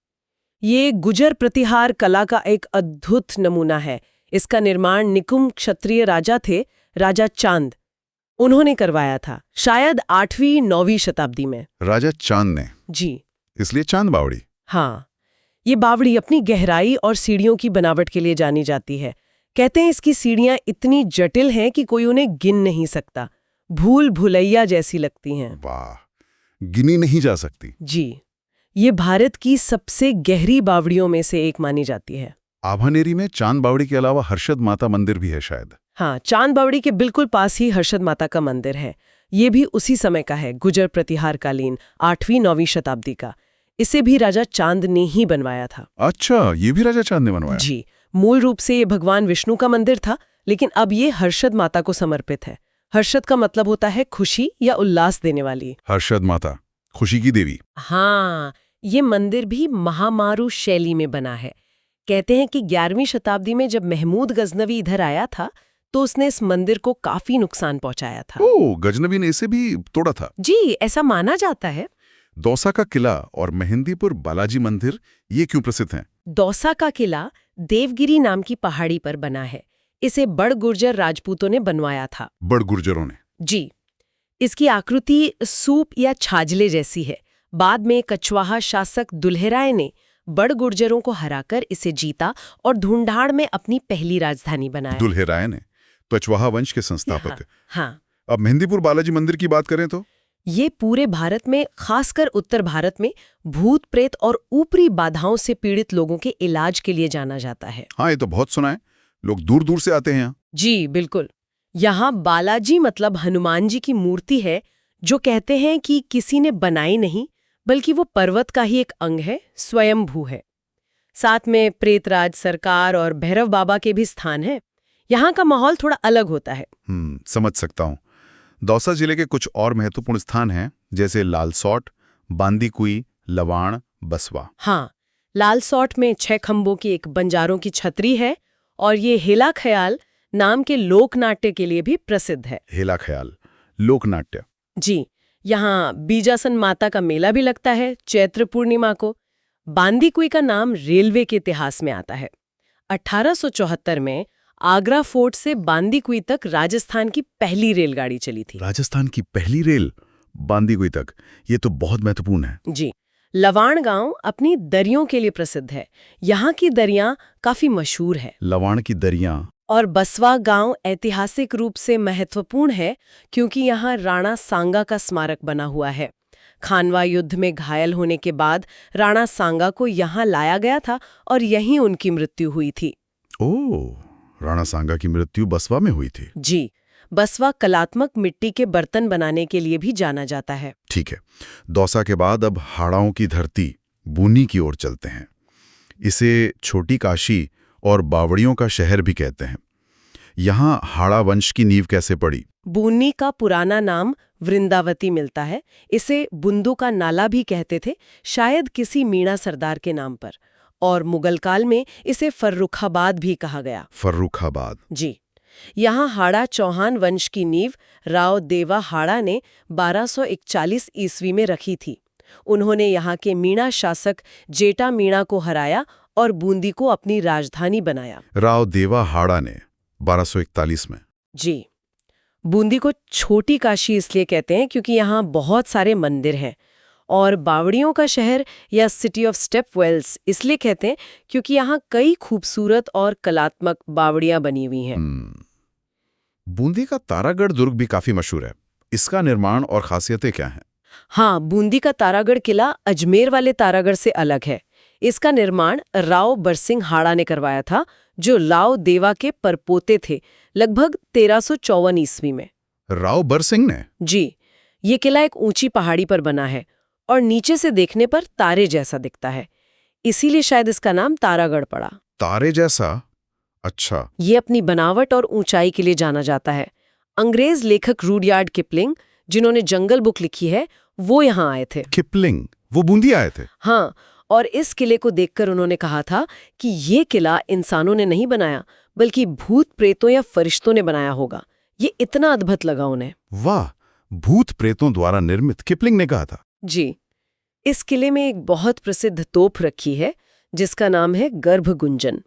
B: ये गुजर प्रतिहार कला का एक अद्भुत नमूना है। इसका निर्माण निकुंभ क्षत्रिय राजा थे, राजा चांद, उन्होंने करवाया था, शायद 8वीं-9वीं शताब्दी में।
C: राजा चांद ने?
B: जी।
C: इसलिए चांद बावड़ी?
B: हाँ, ये बावड़ी अपनी गहराई और सीढ़ियों की बनावट के लिए जानी जाती है। कहते हैं इसकी सीढ़ियां इतनी जटिल हैं कि कोई उन्हें गिन नहीं सकता, भूल भुलैया जैसी लगती हैं।
C: वाह, गिनी नहीं जा सकती।
B: जी, ये भारत की सबसे गहरी बावड़ियों में से एक मानी जाती है।
C: आभानेरी में चांद बावड़ी के अलावा हर्षद माता मंदिर भी है शायद?
B: हाँ, चांद बावड़ी के बिल्कुल पास ही हर्षद माता का मंदिर है। ये भी उसी समय का है, गुजर प्रतिहार कालीन 8वीं-9वीं शताब्दी का। इसे भी राजा चांद ने ही बनवाया था।
C: अच्छा, ये भी राजा चांद ने बनवाया?
B: जी, मूल रूप से ये भगवान विष्णु का मंदिर था, लेकिन अब ये हर्षद माता को समर्पित है। हर्षद का मतलब होता है खुशी या उल्लास देने वाली।
C: हर्षद माता, खुशी की देवी।
B: हाँ, ये मंदिर भी महामारू शैली में बना है। कहते हैं कि 11वीं शताब्दी में जब महमूद गजनवी इधर आया था तो उसने इस मंदिर को काफी नुकसान पहुंचाया था।
C: ओह, गजनवी ने इसे भी तोड़ा था?
B: जी, ऐसा माना जाता है।
C: दौसा का किला और मेहंदीपुर बालाजी मंदिर ये क्यों प्रसिद्ध हैं?
B: दौसा का किला देवगिरी नाम की पहाड़ी पर बना है। इसे बड़ गुर्जर राजपूतों ने बनवाया था।
C: बड़ गुर्जरों ने?
B: जी। इसकी आकृति सूप या छाजले जैसी है। बाद में कछवाहा शासक दुल्हेराय ने बड़ गुर्जरों को हराकर इसे जीता और ढूंढाड़ में अपनी पहली राजधानी बनाया।
C: दुल्हेराय ने, कछवाहा वंश के संस्थापक।
B: हाँ।
C: अब मेहंदीपुर बालाजी मंदिर की बात करें तो?
B: ये पूरे भारत में, खासकर उत्तर भारत में, भूत प्रेत और ऊपरी बाधाओं से पीड़ित लोगों के इलाज के लिए जाना जाता है।
C: हाँ, ये तो बहुत सुना है। लोग दूर दूर से आते हैं यहाँ।
B: जी बिल्कुल। यहाँ बालाजी मतलब हनुमान जी की मूर्ति है, जो कहते हैं कि किसी ने बनाई नहीं, बल्कि वो पर्वत का ही एक अंग है, स्वयंभू है। साथ में प्रेतराज सरकार और भैरव बाबा के भी स्थान है। यहाँ का माहौल थोड़ा अलग होता है।
C: समझ सकता हूँ। दौसा जिले के कुछ और महत्वपूर्ण स्थान हैं, जैसे लालसोट, बांदीकुई, लवाण, बसवा।
B: हाँ, लालसोट में 6 खंभों की एक बंजारों की छतरी है और ये हेला ख्याल नाम के लोक नाट्य के लिए भी प्रसिद्ध है।
C: हेला ख्याल लोक नाट्य?
B: जी, यहाँ बीजासन माता का मेला भी लगता है चैत्र पूर्णिमा को। बांदीकुई का नाम रेलवे के इतिहास में आता है। 1874 में आगरा फोर्ट से बांदीकुई तक राजस्थान की पहली रेलगाड़ी चली थी।
C: राजस्थान की पहली रेल बांदीकुई तक, ये तो बहुत महत्वपूर्ण है।
B: जी। लवाण गांव अपनी दरियों के लिए प्रसिद्ध है। यहाँ की दरियां काफी मशहूर है।
C: लवाण की दरियां।
B: और बसवा गांव ऐतिहासिक रूप से महत्वपूर्ण है क्योंकि यहाँ राणा सांगा का स्मारक बना हुआ है। खानवा युद्ध में घायल होने के बाद राणा सांगा को यहाँ लाया गया था और यहीं उनकी मृत्यु हुई थी।
C: ओह, राणा सांगा की मृत्यु बसवा में हुई थी।
B: जी, बसवा कलात्मक मिट्टी के बर्तन बनाने के लिए भी जाना जाता है।
C: ठीक है, दौसा के बाद अब हाड़ाओं की धरती बूनी की ओर चलते हैं। इसे छोटी काशी और बावड़ियों का शहर भी कहते हैं। यहाँ हाड़ा वंश की नींव कैसे पड़ी?
B: बूनी का पुराना नाम वृंदावती मिलता है। इसे बुंदू का नाला भी कहते थे, शायद किसी मीणा सरदार के नाम पर। और मुगल काल में इसे फर्रुखाबाद भी कहा गया।
C: फर्रुखाबाद।
B: जी, यहाँ हाड़ा चौहान वंश की नींव राव देवा हाड़ा ने 1241 ईस्वी में रखी थी। उन्होंने यहाँ के मीणा शासक जेटा मीणा को हराया और बूंदी को अपनी राजधानी बनाया।
C: राव देवा हाड़ा ने 1241 में।
B: जी, बूंदी को छोटी काशी इसलिए कहते हैं क्योंकि यहाँ बहुत सारे मंदिर हैं, और बावड़ियों का शहर या सिटी ऑफ स्टेप वेल्स इसलिए कहते हैं क्योंकि यहाँ कई खूबसूरत और कलात्मक बावड़ियां बनी हुई हैं।
C: बूंदी का तारागढ़ दुर्ग भी काफी मशहूर है। इसका निर्माण और खासियतें क्या हैं?
B: हाँ, बूंदी का तारागढ़ किला अजमेर वाले तारागढ़ से अलग है। इसका निर्माण राव बरसिंह हाड़ा ने करवाया था, जो राव देवा के परपोते थे, लगभग 1354 ईस्वी में।
C: राव बरसिंह ने?
B: जी, ये किला एक ऊंची पहाड़ी पर बना है और नीचे से देखने पर तारे जैसा दिखता है, इसीलिए शायद इसका नाम तारागढ़ पड़ा।
C: तारे जैसा? अच्छा।
B: ये अपनी बनावट और ऊंचाई के लिए जाना जाता है। अंग्रेज लेखक रुडयार्ड किपलिंग, जिन्होंने जंगल बुक लिखी है, वो यहाँ आए थे।
C: किपलिंग वो बूंदी आए थे?
B: हाँ, और इस किले को देखकर उन्होंने कहा था कि ये किला इंसानों ने नहीं बनाया, बल्कि भूत प्रेतों या फरिश्तों ने बनाया होगा। ये इतना अद्भुत लगा उन्हें।
C: वाह, भूत प्रेतों द्वारा निर्मित, किपलिंग ने कहा था।
B: जी, इस किले में एक बहुत प्रसिद्ध तोप रखी है जिसका नाम है गर्भगुंजन।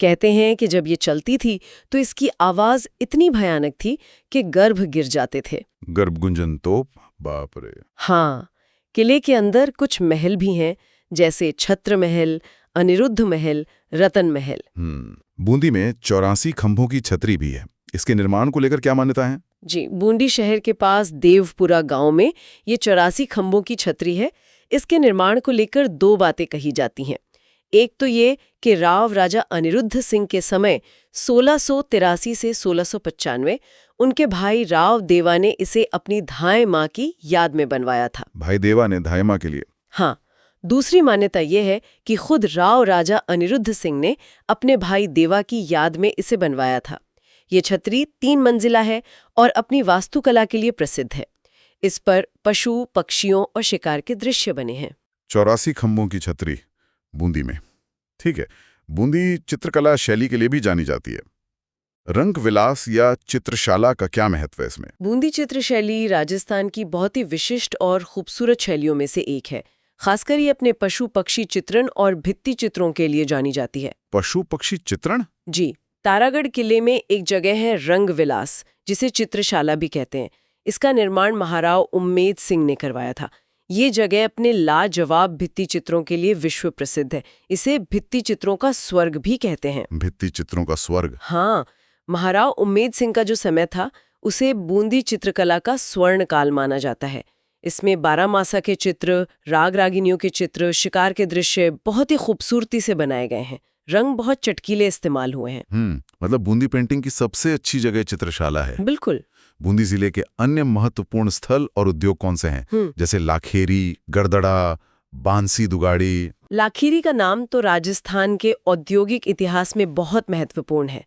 B: कहते हैं कि जब ये चलती थी तो इसकी आवाज इतनी भयानक थी कि गर्भ गिर जाते थे।
C: गर्भगुंजन तोप? बाप रे।
B: हाँ, किले के अंदर कुछ महल भी हैं, जैसे छत्र महल, अनिरुद्ध महल, रतन महल।
C: बूंदी में 84 खंभों की छतरी भी है। इसके निर्माण को लेकर क्या मान्यता है?
B: जी, बूंदी शहर के पास देवपुरा गांव में ये 84 खंभों की छतरी है। इसके निर्माण को लेकर दो बातें कही जाती हैं। एक तो ये कि राव राजा अनिरुद्ध सिंह के समय 1683 से 1695 उनके भाई राव देवा ने इसे अपनी धाय माँ की याद में बनवाया था।
C: भाई देवा ने धाय माँ के लिए?
B: हाँ। दूसरी मान्यता ये है कि खुद राव राजा अनिरुद्ध सिंह ने अपने भाई देवा की याद में इसे बनवाया था। ये छतरी 3 मंजिला है और अपनी वास्तुकला के लिए प्रसिद्ध है। इस पर पशु, पक्षियों और शिकार के दृश्य बने हैं।
C: 84 खंभों की छतरी बूंदी में। ठीक है, बूंदी चित्रकला शैली के लिए भी जानी जाती है। रंग विलास या चित्रशाला का क्या महत्व है इसमें?
B: बूंदी चित्र शैली राजस्थान की बहुत ही विशिष्ट और खूबसूरत शैलियों में से एक है। खासकर ये अपने पशु पक्षी चित्रण और भित्ति चित्रों के लिए जानी जाती है।
C: पशु पक्षी चित्रण?
B: जी, तारागढ़ किले में एक जगह है रंग विलास, जिसे चित्रशाला भी कहते हैं। इसका निर्माण महाराव उम्मेद सिंह ने करवाया था। ये जगह अपने लाजवाब भित्ति चित्रों के लिए विश्व प्रसिद्ध है। इसे भित्ति चित्रों का स्वर्ग भी कहते हैं।
C: भित्ति चित्रों का स्वर्ग?
B: हाँ, महाराव उम्मेद सिंह का जो समय था उसे बूंदी चित्रकला का स्वर्ण काल माना जाता है। इसमें 12 मासा के चित्र, राग रागिनियों के चित्र, शिकार के दृश्य बहुत ही खूबसूरती से बनाए गए हैं। रंग बहुत चटकीले इस्तेमाल हुए हैं।
C: मतलब बूंदी पेंटिंग की सबसे अच्छी जगह चित्रशाला है।
B: बिल्कुल।
C: बूंदी जिले के अन्य महत्वपूर्ण स्थल और उद्योग कौन से हैं? जैसे लाखेरी, गरदड़ा, बांसी दुगाड़ी।
B: लाखेरी का नाम तो राजस्थान के औद्योगिक इतिहास में बहुत महत्वपूर्ण है।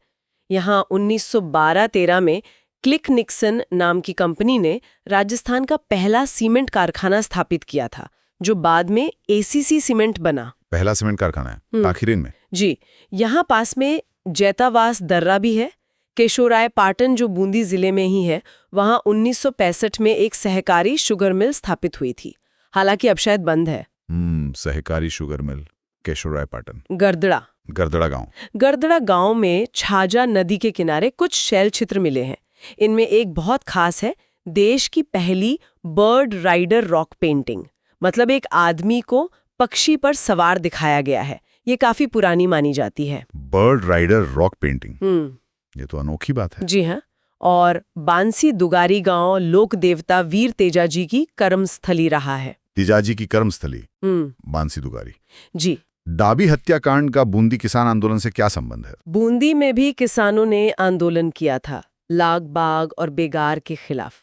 B: यहाँ 1912-13 में क्लिक निक्सन नाम की कंपनी ने राजस्थान का पहला सीमेंट कारखाना स्थापित किया था, जो बाद में एसीसी सीमेंट बना।
C: पहला सीमेंट कारखाना है लाखेरी में?
B: जी, यहाँ पास में जैतावास दर्रा भी है। केशोराय पाटन, जो बूंदी जिले में ही है, वहाँ 1965 में एक सहकारी शुगर मिल स्थापित हुई थी। हालांकि अब शायद बंद है।
C: सहकारी शुगर मिल, केशोराय पाटन।
B: गरदड़ा गांव में छाजा नदी के किनारे कुछ शैल चित्र मिले हैं। इनमें एक बहुत खास है, देश की पहली बर्ड राइडर रॉक पेंटिंग। मतलब एक आदमी को पक्षी पर सवार दिखाया गया है। ये काफी पुरानी मानी जाती है।
C: बर्ड राइडर रॉक पेंटिंग, ये तो अनोखी बात है।
B: जी हाँ। और बांसी दुगारी गांव लोक देवता वीर तेजा जी की कर्मस्थली रहा है।
C: तिजाजी की कर्मस्थली
B: हम्म।
C: दुगारी।
B: जी।
C: डाबी हत्याकांड का बूंदी किसान आंदोलन से क्या संबंध है?
B: बूंदी में भी किसानों ने आंदोलन किया था, लाग बाग और बेगार के खिलाफ।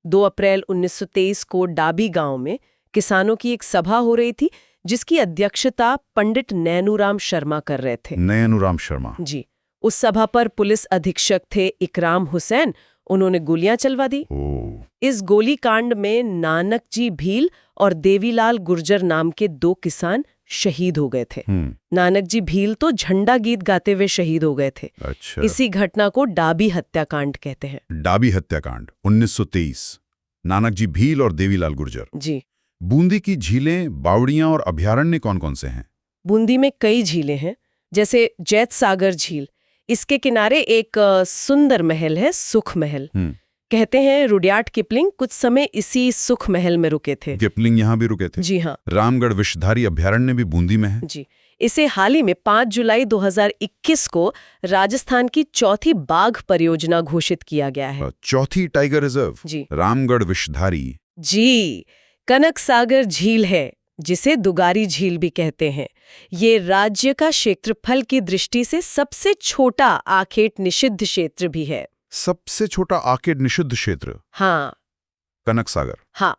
B: 2 अप्रैल 1923 को डाबी गांव में किसानों की एक सभा हो रही थी, जिसकी अध्यक्षता पंडित नैनूराम शर्मा कर रहे थे।
C: नैनूराम शर्मा।
B: जी। उस सभा पर पुलिस अधीक्षक थे इकराम हुसैन। उन्होंने गोलियां चलवा दी। इस गोलीकांड में नानक जी भील और देवीलाल गुर्जर नाम के 2 किसान शहीद हो गए थे। नानक जी भील तो झंडा गीत गाते हुए शहीद हो गए थे।
C: अच्छा।
B: इसी घटना को डाबी हत्याकांड कहते हैं।
C: डाबी हत्याकांड 1923, नानक जी भील और देवीलाल गुर्जर।
B: जी।
C: बूंदी की झीलें, बावड़ियां और अभयारण्य कौन-कौन से हैं?
B: बूंदी में कई झीलें हैं, जैसे जैत सागर झील। इसके किनारे एक सुंदर महल है, सुख महल। कहते हैं रुडयार्ड किपलिंग कुछ समय इसी सुख महल में रुके थे।
C: किपलिंग यहाँ भी रुके थे?
B: जी हाँ।
C: रामगढ़ विषधारी अभयारण्य भी बूंदी में है?
B: जी। इसे हाल ही में 5 जुलाई 2021 को राजस्थान की चौथी बाघ परियोजना घोषित किया गया है।
C: चौथी टाइगर रिजर्व?
B: जी।
C: रामगढ़ विषधारी।
B: जी। कनक सागर झील है, जिसे दुगारी झील भी कहते हैं। ये राज्य का क्षेत्रफल की दृष्टि से सबसे छोटा आखेट निषिद्ध क्षेत्र भी है।
C: सबसे छोटा आखेट निषिद्ध क्षेत्र?
B: हाँ।
C: कनक सागर।
B: हाँ।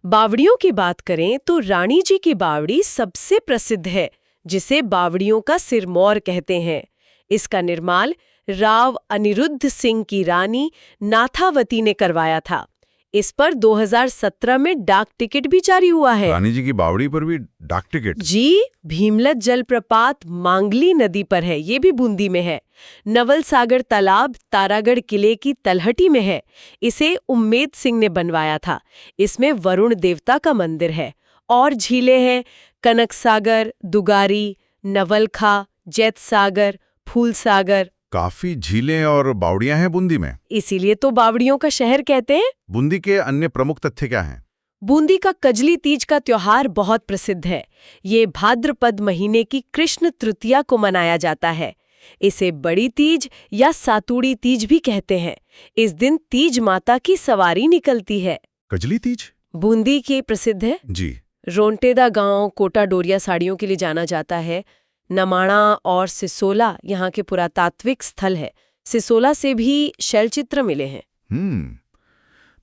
B: बावड़ियों की बात करें तो रानी जी की बावड़ी सबसे प्रसिद्ध है, जिसे बावड़ियों का सिरमौर कहते हैं। इसका निर्माण राव अनिरुद्ध सिंह की रानी नाथावती ने करवाया था। इस पर 2017 में डाक टिकट भी जारी हुआ है।
C: रानी जी की बावड़ी पर भी डाक टिकट?
B: जी। भीमलत जलप्रपात मांगली नदी पर है, ये भी बूंदी में है। नवल सागर तालाब तारागढ़ किले की तलहटी में है। इसे उम्मेद सिंह ने बनवाया था। इसमें वरुण देवता का मंदिर है। और झीलें हैं कनक सागर, दुगारी, नवलखा, जैत सागर, फूल सागर।
C: काफी झीलें और बावड़ियां हैं बूंदी में,
B: इसीलिए तो बावड़ियों का शहर कहते हैं।
C: बूंदी के अन्य प्रमुख तथ्य क्या हैं?
B: बूंदी का कजली तीज का त्योहार बहुत प्रसिद्ध है। ये भाद्रपद महीने की कृष्ण तृतीया को मनाया जाता है। इसे बड़ी तीज या सातुड़ी तीज भी कहते हैं। इस दिन तीज माता की सवारी निकलती है।
C: कजली तीज
B: बूंदी की प्रसिद्ध है।
C: जी।
B: रोंटेदा गांव कोटा डोरिया साड़ियों के लिए जाना जाता है। नमाणा और सिसोला यहाँ के पुरातात्विक स्थल है। सिसोला से भी शैलचित्र मिले हैं।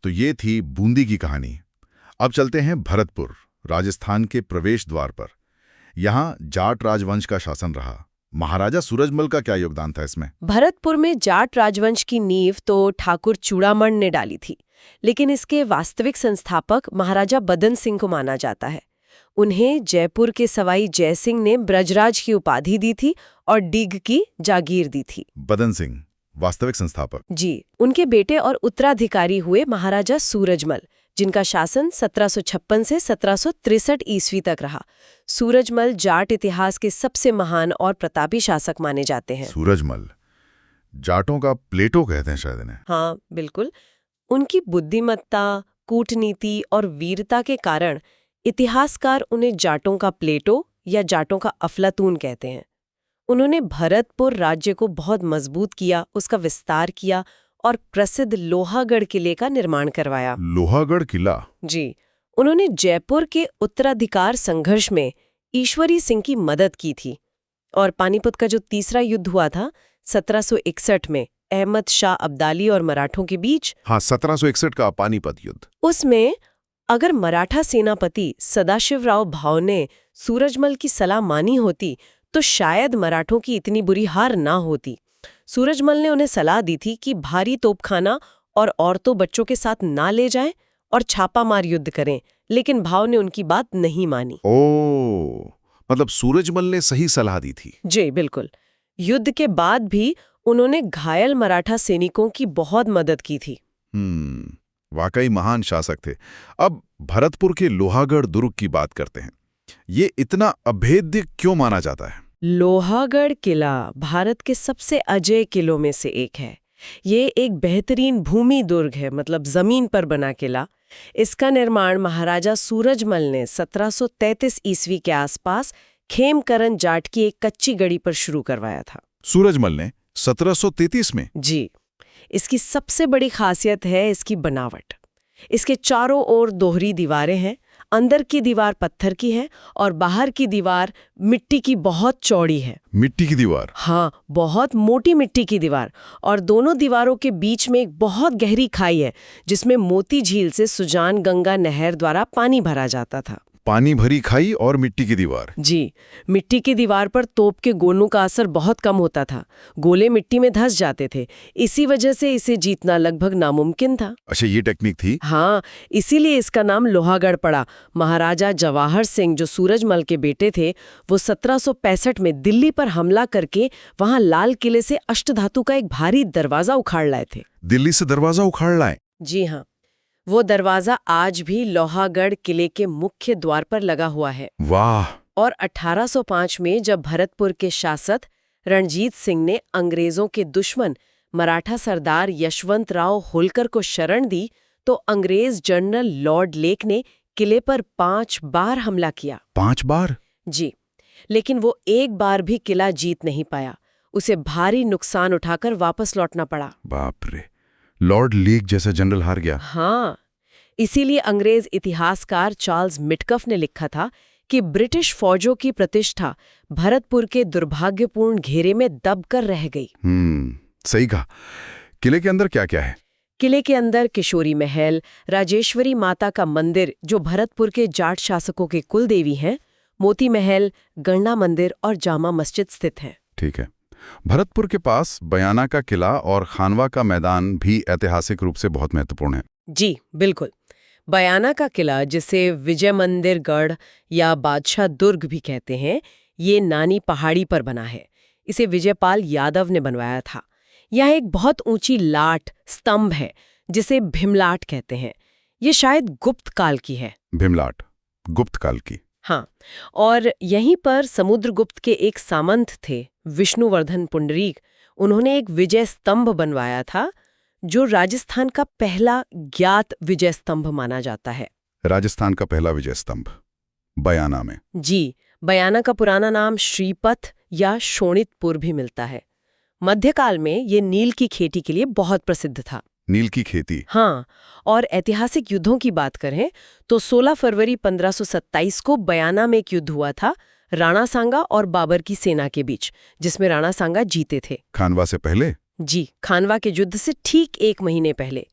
C: तो ये थी बूंदी की कहानी। अब चलते हैं भरतपुर, राजस्थान के प्रवेश द्वार पर। यहाँ जाट राजवंश का शासन रहा। महाराजा सूरजमल का क्या योगदान था इसमें?
B: भरतपुर में जाट राजवंश की नींव तो ठाकुर चूड़ामण ने डाली थी, लेकिन इसके वास्तविक संस्थापक महाराजा बदन सिंह को माना जाता है। उन्हें जयपुर के सवाई जयसिंह ने ब्रजराज की उपाधि दी थी और डीग की जागीर दी थी।
C: बदन सिंह वास्तविक संस्थापक?
B: जी। उनके बेटे और उत्तराधिकारी हुए महाराजा सूरजमल, जिनका शासन 1756 से 1763 ईस्वी तक रहा। सूरजमल जाट इतिहास के सबसे महान और प्रतापी शासक माने जाते हैं।
C: सूरजमल जाटों का प्लेटो कहते हैं शायद इन्हें।
B: हाँ, बिल्कुल। उनकी बुद्धिमत्ता, कूटनीति और वीरता के कारण इतिहासकार उन्हें जाटों का प्लेटो या जाटों का अफलातून कहते हैं। उन्होंने भरतपुर राज्य को बहुत मजबूत किया, उसका विस्तार किया और प्रसिद्ध लोहागढ़ किले का निर्माण करवाया।
C: लोहागढ़ किला? जी।
B: उन्होंने जयपुर के उत्तराधिकार संघर्ष में ईश्वरी सिंह की मदद की थी। और पानीपत का जो तीसरा युद्ध हुआ था 1761 में अहमद शाह अब्दाली और मराठों के बीच।
C: हाँ, 1761 का पानीपत युद्ध।
B: उसमें अगर मराठा सेनापति सदाशिवराव भाव ने सूरजमल की सलाह मानी होती तो शायद मराठों की इतनी बुरी हार ना होती। सूरजमल ने उन्हें सलाह दी थी कि भारी तोपखाना और औरतों बच्चों के साथ ना ले जाएं और छापामार युद्ध करें, लेकिन भाव ने उनकी बात नहीं मानी।
C: मतलब सूरजमल ने सही सलाह दी थी।
B: जी बिल्कुल। युद्ध के बाद भी उन्होंने घायल मराठा सैनिकों की बहुत मदद की थी।
C: वाकई महान शासक थे। अब भरतपुर के लोहागढ़ दुर्ग की बात करते हैं। ये इतना अभेद्य क्यों माना जाता है?
B: लोहागढ़ किला भारत के सबसे अजेय किलों में से एक है। ये एक बेहतरीन भूमि दुर्ग है, मतलब जमीन पर बना किला। इसका निर्माण महाराजा सूरजमल ने 1733 ईस्वी के आसपास खेमकरन जाट की एक कच्ची गढ़ी पर शुरू करवाया था।
C: सूरजमल ने 1733 में?
B: जी। इसकी सबसे बड़ी खासियत है इसकी बनावट। इसके चारों ओर दोहरी दीवारें हैं, अंदर की दीवार पत्थर की है और बाहर की दीवार मिट्टी की बहुत चौड़ी है।
C: मिट्टी की दीवार?
B: हाँ, बहुत मोटी मिट्टी की दीवार। और दोनों दीवारों के बीच में एक बहुत गहरी खाई है जिसमें मोती झील से सुजान गंगा नहर द्वारा पानी भरा जाता था।
C: पानी भरी खाई और मिट्टी की दीवार?
B: जी, मिट्टी की दीवार पर तोप के गोलों का असर बहुत कम होता था। गोले मिट्टी में धंस जाते थे। इसी वजह से इसे जीतना लगभग नामुमकिन था।
C: अच्छा, ये टेक्निक थी?
B: हाँ, इसीलिए इसका नाम लोहागढ़ पड़ा। महाराजा जवाहर सिंह, जो सूरजमल के बेटे थे, वो 1765 में दिल्ली पर हमला करके वहां लाल किले से अष्टधातु का एक भारी दरवाजा उखाड़ लाए थे।
C: दिल्ली से दरवाजा उखाड़ लाए?
B: जी हाँ, वो दरवाजा आज भी लोहागढ़ किले के मुख्य द्वार पर लगा हुआ है।
C: वाह!
B: और 1805 में जब भरतपुर के शासक रणजीत सिंह ने अंग्रेजों के दुश्मन मराठा सरदार यशवंतराव होलकर को शरण दी, तो अंग्रेज जनरल लॉर्ड लेक ने किले पर 5 बार हमला किया।
C: 5 बार?
B: जी, लेकिन वो एक बार भी किला जीत नहीं पाया। उसे भारी नुकसान उठाकर वापस लौटना पड़ा।
C: बाप रे, लॉर्ड लीग जैसा जनरल हार गया।
B: हाँ, इसीलिए अंग्रेज इतिहासकार चार्ल्स मिटकफ ने लिखा था कि ब्रिटिश फौजों की प्रतिष्ठा भरतपुर के दुर्भाग्यपूर्ण घेरे में दबकर रह गई।
C: सही कहा। किले के अंदर क्या क्या है?
B: किले के अंदर किशोरी महल, राजेश्वरी माता का मंदिर जो भरतपुर के जाट शासकों के कुल देवी हैं, मोती महल, गणना मंदिर और जामा मस्जिद स्थित हैं।
C: ठीक है। भरतपुर के पास बयाना का किला और खानवा का मैदान भी ऐतिहासिक रूप से बहुत महत्वपूर्ण है।
B: जी, बिल्कुल। बयाना का किला, जिसे विजय मंदिर गढ़ या बादशाह दुर्ग भी कहते हैं, ये नानी पहाड़ी पर बना है। इसे विजयपाल यादव ने बनवाया था। यहाँ एक बहुत ऊंची लाट स्तंभ है जिसे भीमलाट कहते हैं। ये शायद गुप्त काल की है।
C: भीमलाट गुप्त काल की?
B: हाँ, और यहीं पर समुद्रगुप्त के एक सामंत थे, विष्णुवर्धन पुंडरीक। उन्होंने एक विजय स्तंभ बनवाया था जो राजस्थान का पहला ज्ञात विजय स्तंभ माना जाता है।
C: राजस्थान का पहला विजय स्तंभ बयाना में? जी,
B: बयाना का पुराना नाम श्रीपथ या शोणितपुर भी मिलता है। मध्यकाल में ये नील की खेती के लिए बहुत प्रसिद्ध था।
C: नील की खेती?
B: हाँ, और ऐतिहासिक युद्धों की बात करें तो 16 फरवरी 1527 को बयाना में एक युद्ध हुआ था राणा सांगा और बाबर की सेना के बीच, जिसमें राणा सांगा जीते थे।
C: खानवा से पहले?
B: जी, खानवा के युद्ध से ठीक 1 महीने पहले।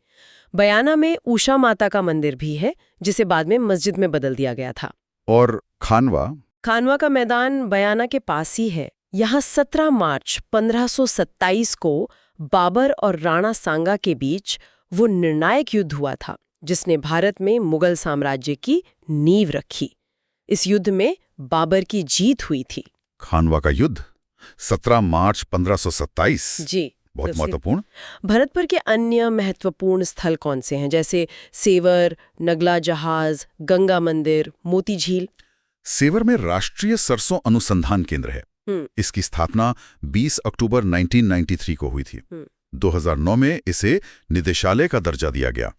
B: बयाना में उषा माता का मंदिर भी है, जिसे बाद में मस्जिद में बदल दिया गया था।
C: और खानवा?
B: खानवा का मैदान बयाना के पास ही है। यहाँ 17 मार्च 1527 को बाबर और राणा सांगा के बीच वो निर्णायक युद्ध हुआ था जिसने भारत में मुगल साम्राज्य की नींव रखी। इस युद्ध में बाबर की जीत हुई थी।
C: खानवा का युद्ध 17 मार्च 1527?
B: जी,
C: बहुत महत्वपूर्ण।
B: भरतपुर के अन्य महत्वपूर्ण स्थल कौन से हैं, जैसे सेवर, नगला जहाज, गंगा मंदिर, मोती झील?
C: सेवर में राष्ट्रीय सरसों अनुसंधान केंद्र है। इसकी स्थापना 20 अक्टूबर 1993 को हुई थी। 2009 में इसे निदेशालय का दर्जा दिया गया।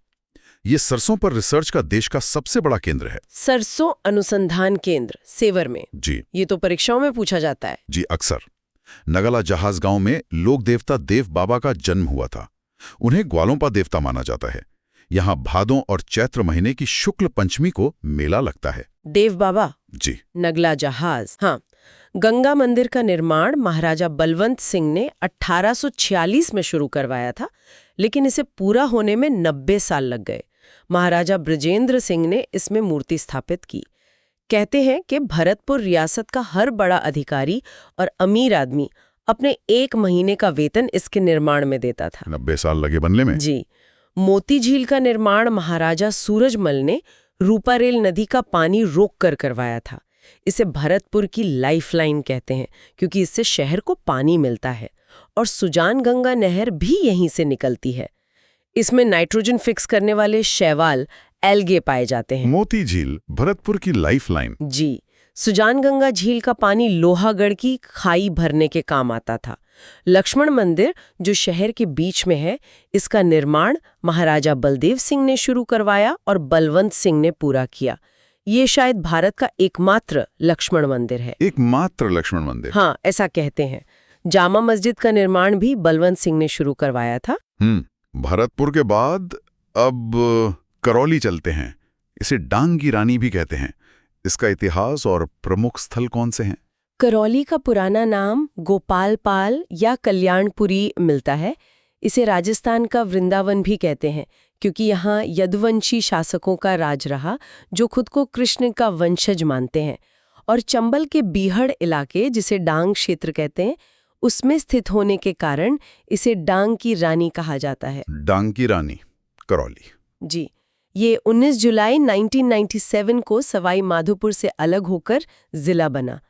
C: ये सरसों पर रिसर्च का देश का सबसे बड़ा केंद्र है।
B: सरसों अनुसंधान केंद्र सेवर में?
C: जी।
B: ये तो परीक्षाओं में पूछा जाता है।
C: जी, अक्सर। नगला जहाज गांव में लोक देवता देव बाबा का जन्म हुआ था। उन्हें ग्वालोंपा देवता माना जाता है। यहाँ भादों और चैत्र महीने की शुक्ल पंचमी को मेला लगता है।
B: देव बाबा?
C: जी।
B: नगला जहाज? हाँ। गंगा मंदिर का निर्माण महाराजा बलवंत सिंह ने 1846 में शुरू करवाया था, लेकिन इसे पूरा होने में 90 साल लग गए। महाराजा बृजेंद्र सिंह ने इसमें मूर्ति स्थापित की। कहते हैं कि भरतपुर रियासत का हर बड़ा अधिकारी और अमीर आदमी अपने 1 महीने का वेतन इसके निर्माण में देता था।
C: 90 साल लगे बनने में?
B: जी। मोती झील का निर्माण महाराजा सूरजमल ने रूपारेल नदी का पानी रोककर करवाया था। इसे भरतपुर की लाइफलाइन कहते हैं क्योंकि इससे शहर को पानी मिलता है, और सुजान गंगा नहर भी यहीं से निकलती है। इसमें नाइट्रोजन फिक्स करने वाले शैवाल, एल्गे पाए जाते हैं।
C: मोती झील भरतपुर की लाइफलाइन?
B: जी। सुजान गंगा झील का पानी लोहागढ़ की खाई भरने के काम आता था। लक्ष्मण मंदिर जो शहर के बीच में है, इसका निर्माण महाराजा बलदेव सिंह ने शुरू करवाया और बलवंत सिंह ने पूरा किया। ये शायद भारत का एकमात्र लक्ष्मण मंदिर है।
C: एकमात्र लक्ष्मण मंदिर?
B: हाँ, ऐसा कहते हैं। जामा मस्जिद का निर्माण भी बलवंत सिंह ने शुरू करवाया था।
C: भरतपुर के बाद अब करौली चलते हैं। इसे डांग की रानी भी कहते हैं। इसका इतिहास और प्रमुख स्थल कौन से हैं?
B: करौली का पुराना नाम गोपालपाल या कल्याणपुरी मिलता है। इसे राजस्थान का वृंदावन भी कहते हैं क्योंकि यहाँ यदुवंशी शासकों का राज रहा जो खुद को कृष्ण का वंशज मानते हैं। और चंबल के बीहड़ इलाके, जिसे डांग क्षेत्र कहते हैं, उसमें स्थित होने के कारण इसे डांग की रानी कहा जाता है।
C: डांग की रानी, करौली।
B: जी, ये 19 जुलाई 1997 को सवाई माधोपुर से अलग होकर जिला बना।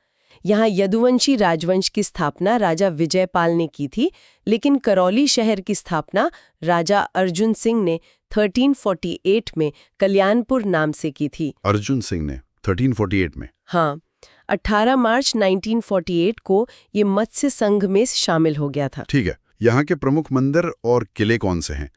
B: यहाँ यदुवंशी राजवंश की स्थापना राजा विजयपाल ने की थी, लेकिन करौली शहर की स्थापना राजा अर्जुन सिंह ने 1348 में कल्याणपुर नाम से की थी।
C: अर्जुन सिंह ने 1348 में?
B: हाँ, 18 मार्च 1948 को ये मत्स्य संघ में शामिल हो गया था।
C: ठीक है। यहाँ के प्रमुख मंदिर और किले कौन से हैं?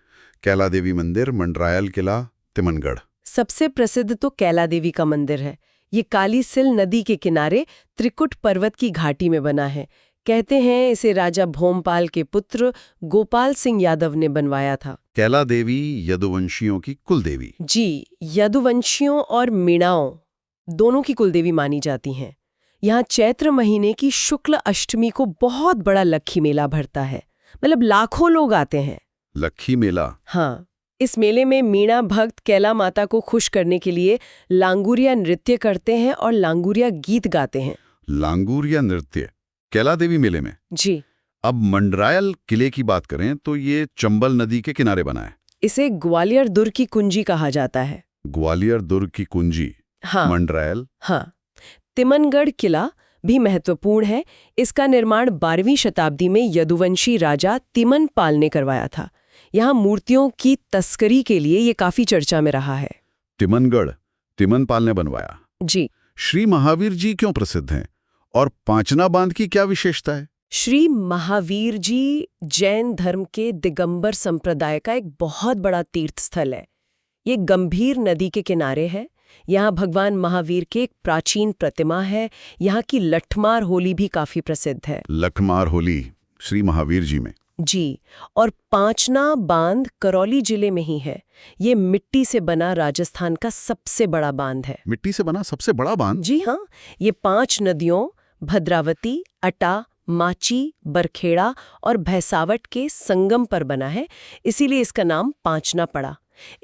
C: कैला देवी मंदिर, मंडरायल किला, तिमनगढ़।
B: सबसे प्रसिद्ध तो कैला देवी का मंदिर है। ये काली सिल नदी के किनारे त्रिकुट पर्वत की घाटी में बना है। कहते हैं इसे राजा भोमपाल के पुत्र गोपाल सिंह यादव ने बनवाया था।
C: कैला देवी यदुवंशियों की कुलदेवी?
B: जी, यदुवंशियों और मीणाओं दोनों की कुलदेवी मानी जाती हैं। यहाँ चैत्र महीने की शुक्ल अष्टमी को बहुत बड़ा लक्खी मेला भरता है, मतलब लाखों लोग आते हैं।
C: लक्खी मेला?
B: हाँ, इस मेले में मीणा भक्त कैला माता को खुश करने के लिए लांगुरिया नृत्य करते हैं और लांगुरिया गीत गाते हैं।
C: लांगुरिया नृत्य कैला देवी मेले में?
B: जी।
C: अब मंडरायल किले की बात करें तो ये चंबल नदी के किनारे बना है।
B: इसे ग्वालियर दुर्ग की कुंजी कहा जाता है।
C: ग्वालियर दुर्ग की कुंजी?
B: हाँ।
C: मंडरायल?
B: हाँ। तिमनगढ़ किला भी महत्वपूर्ण है। इसका निर्माण 12वीं शताब्दी में यदुवंशी राजा तिमनपाल ने करवाया था। यहाँ मूर्तियों की तस्करी के लिए ये काफी चर्चा में रहा है।
C: तिमनगढ़ तिमनपाल ने बनवाया?
B: जी।
C: श्री महावीर जी क्यों प्रसिद्ध हैं और पांचना बांध की क्या विशेषता है?
B: श्री महावीर जी जैन धर्म के दिगंबर संप्रदाय का एक बहुत बड़ा तीर्थ स्थल है। ये गंभीर नदी के किनारे है। यहाँ भगवान महावीर की एक प्राचीन प्रतिमा है। यहाँ की लठमार होली भी काफी प्रसिद्ध है।
C: लठमार होली श्री महावीर जी में?
B: जी। और पांचना बांध करौली जिले में ही है। ये मिट्टी से बना राजस्थान का सबसे बड़ा बांध है।
C: मिट्टी से बना सबसे बड़ा बांध?
B: जी हाँ, ये 5 नदियों भद्रावती, अटा, माची, बरखेड़ा और भैसावट के संगम पर बना है, इसीलिए इसका नाम पांचना पड़ा।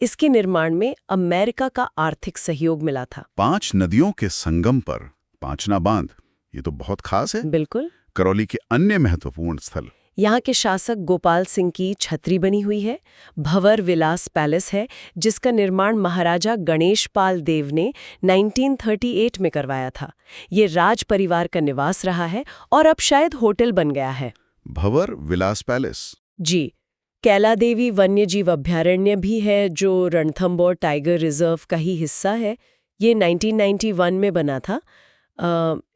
B: इसके निर्माण में अमेरिका का आर्थिक सहयोग मिला था।
C: 5 नदियों के संगम पर पांचना बांध, ये तो बहुत खास है।
B: बिल्कुल।
C: करौली के अन्य महत्वपूर्ण स्थल?
B: यहाँ के शासक गोपाल सिंह की छतरी बनी हुई है। भंवर विलास पैलेस है, जिसका निर्माण महाराजा गणेश पाल देव ने 1938 में करवाया था। ये राज परिवार का निवास रहा है और अब शायद होटल बन गया है।
C: भंवर विलास पैलेस?
B: जी। कैला देवी वन्यजीव अभयारण्य भी है, जो रणथंभौर टाइगर रिजर्व का ही हिस्सा है। ये 1991 में बना था।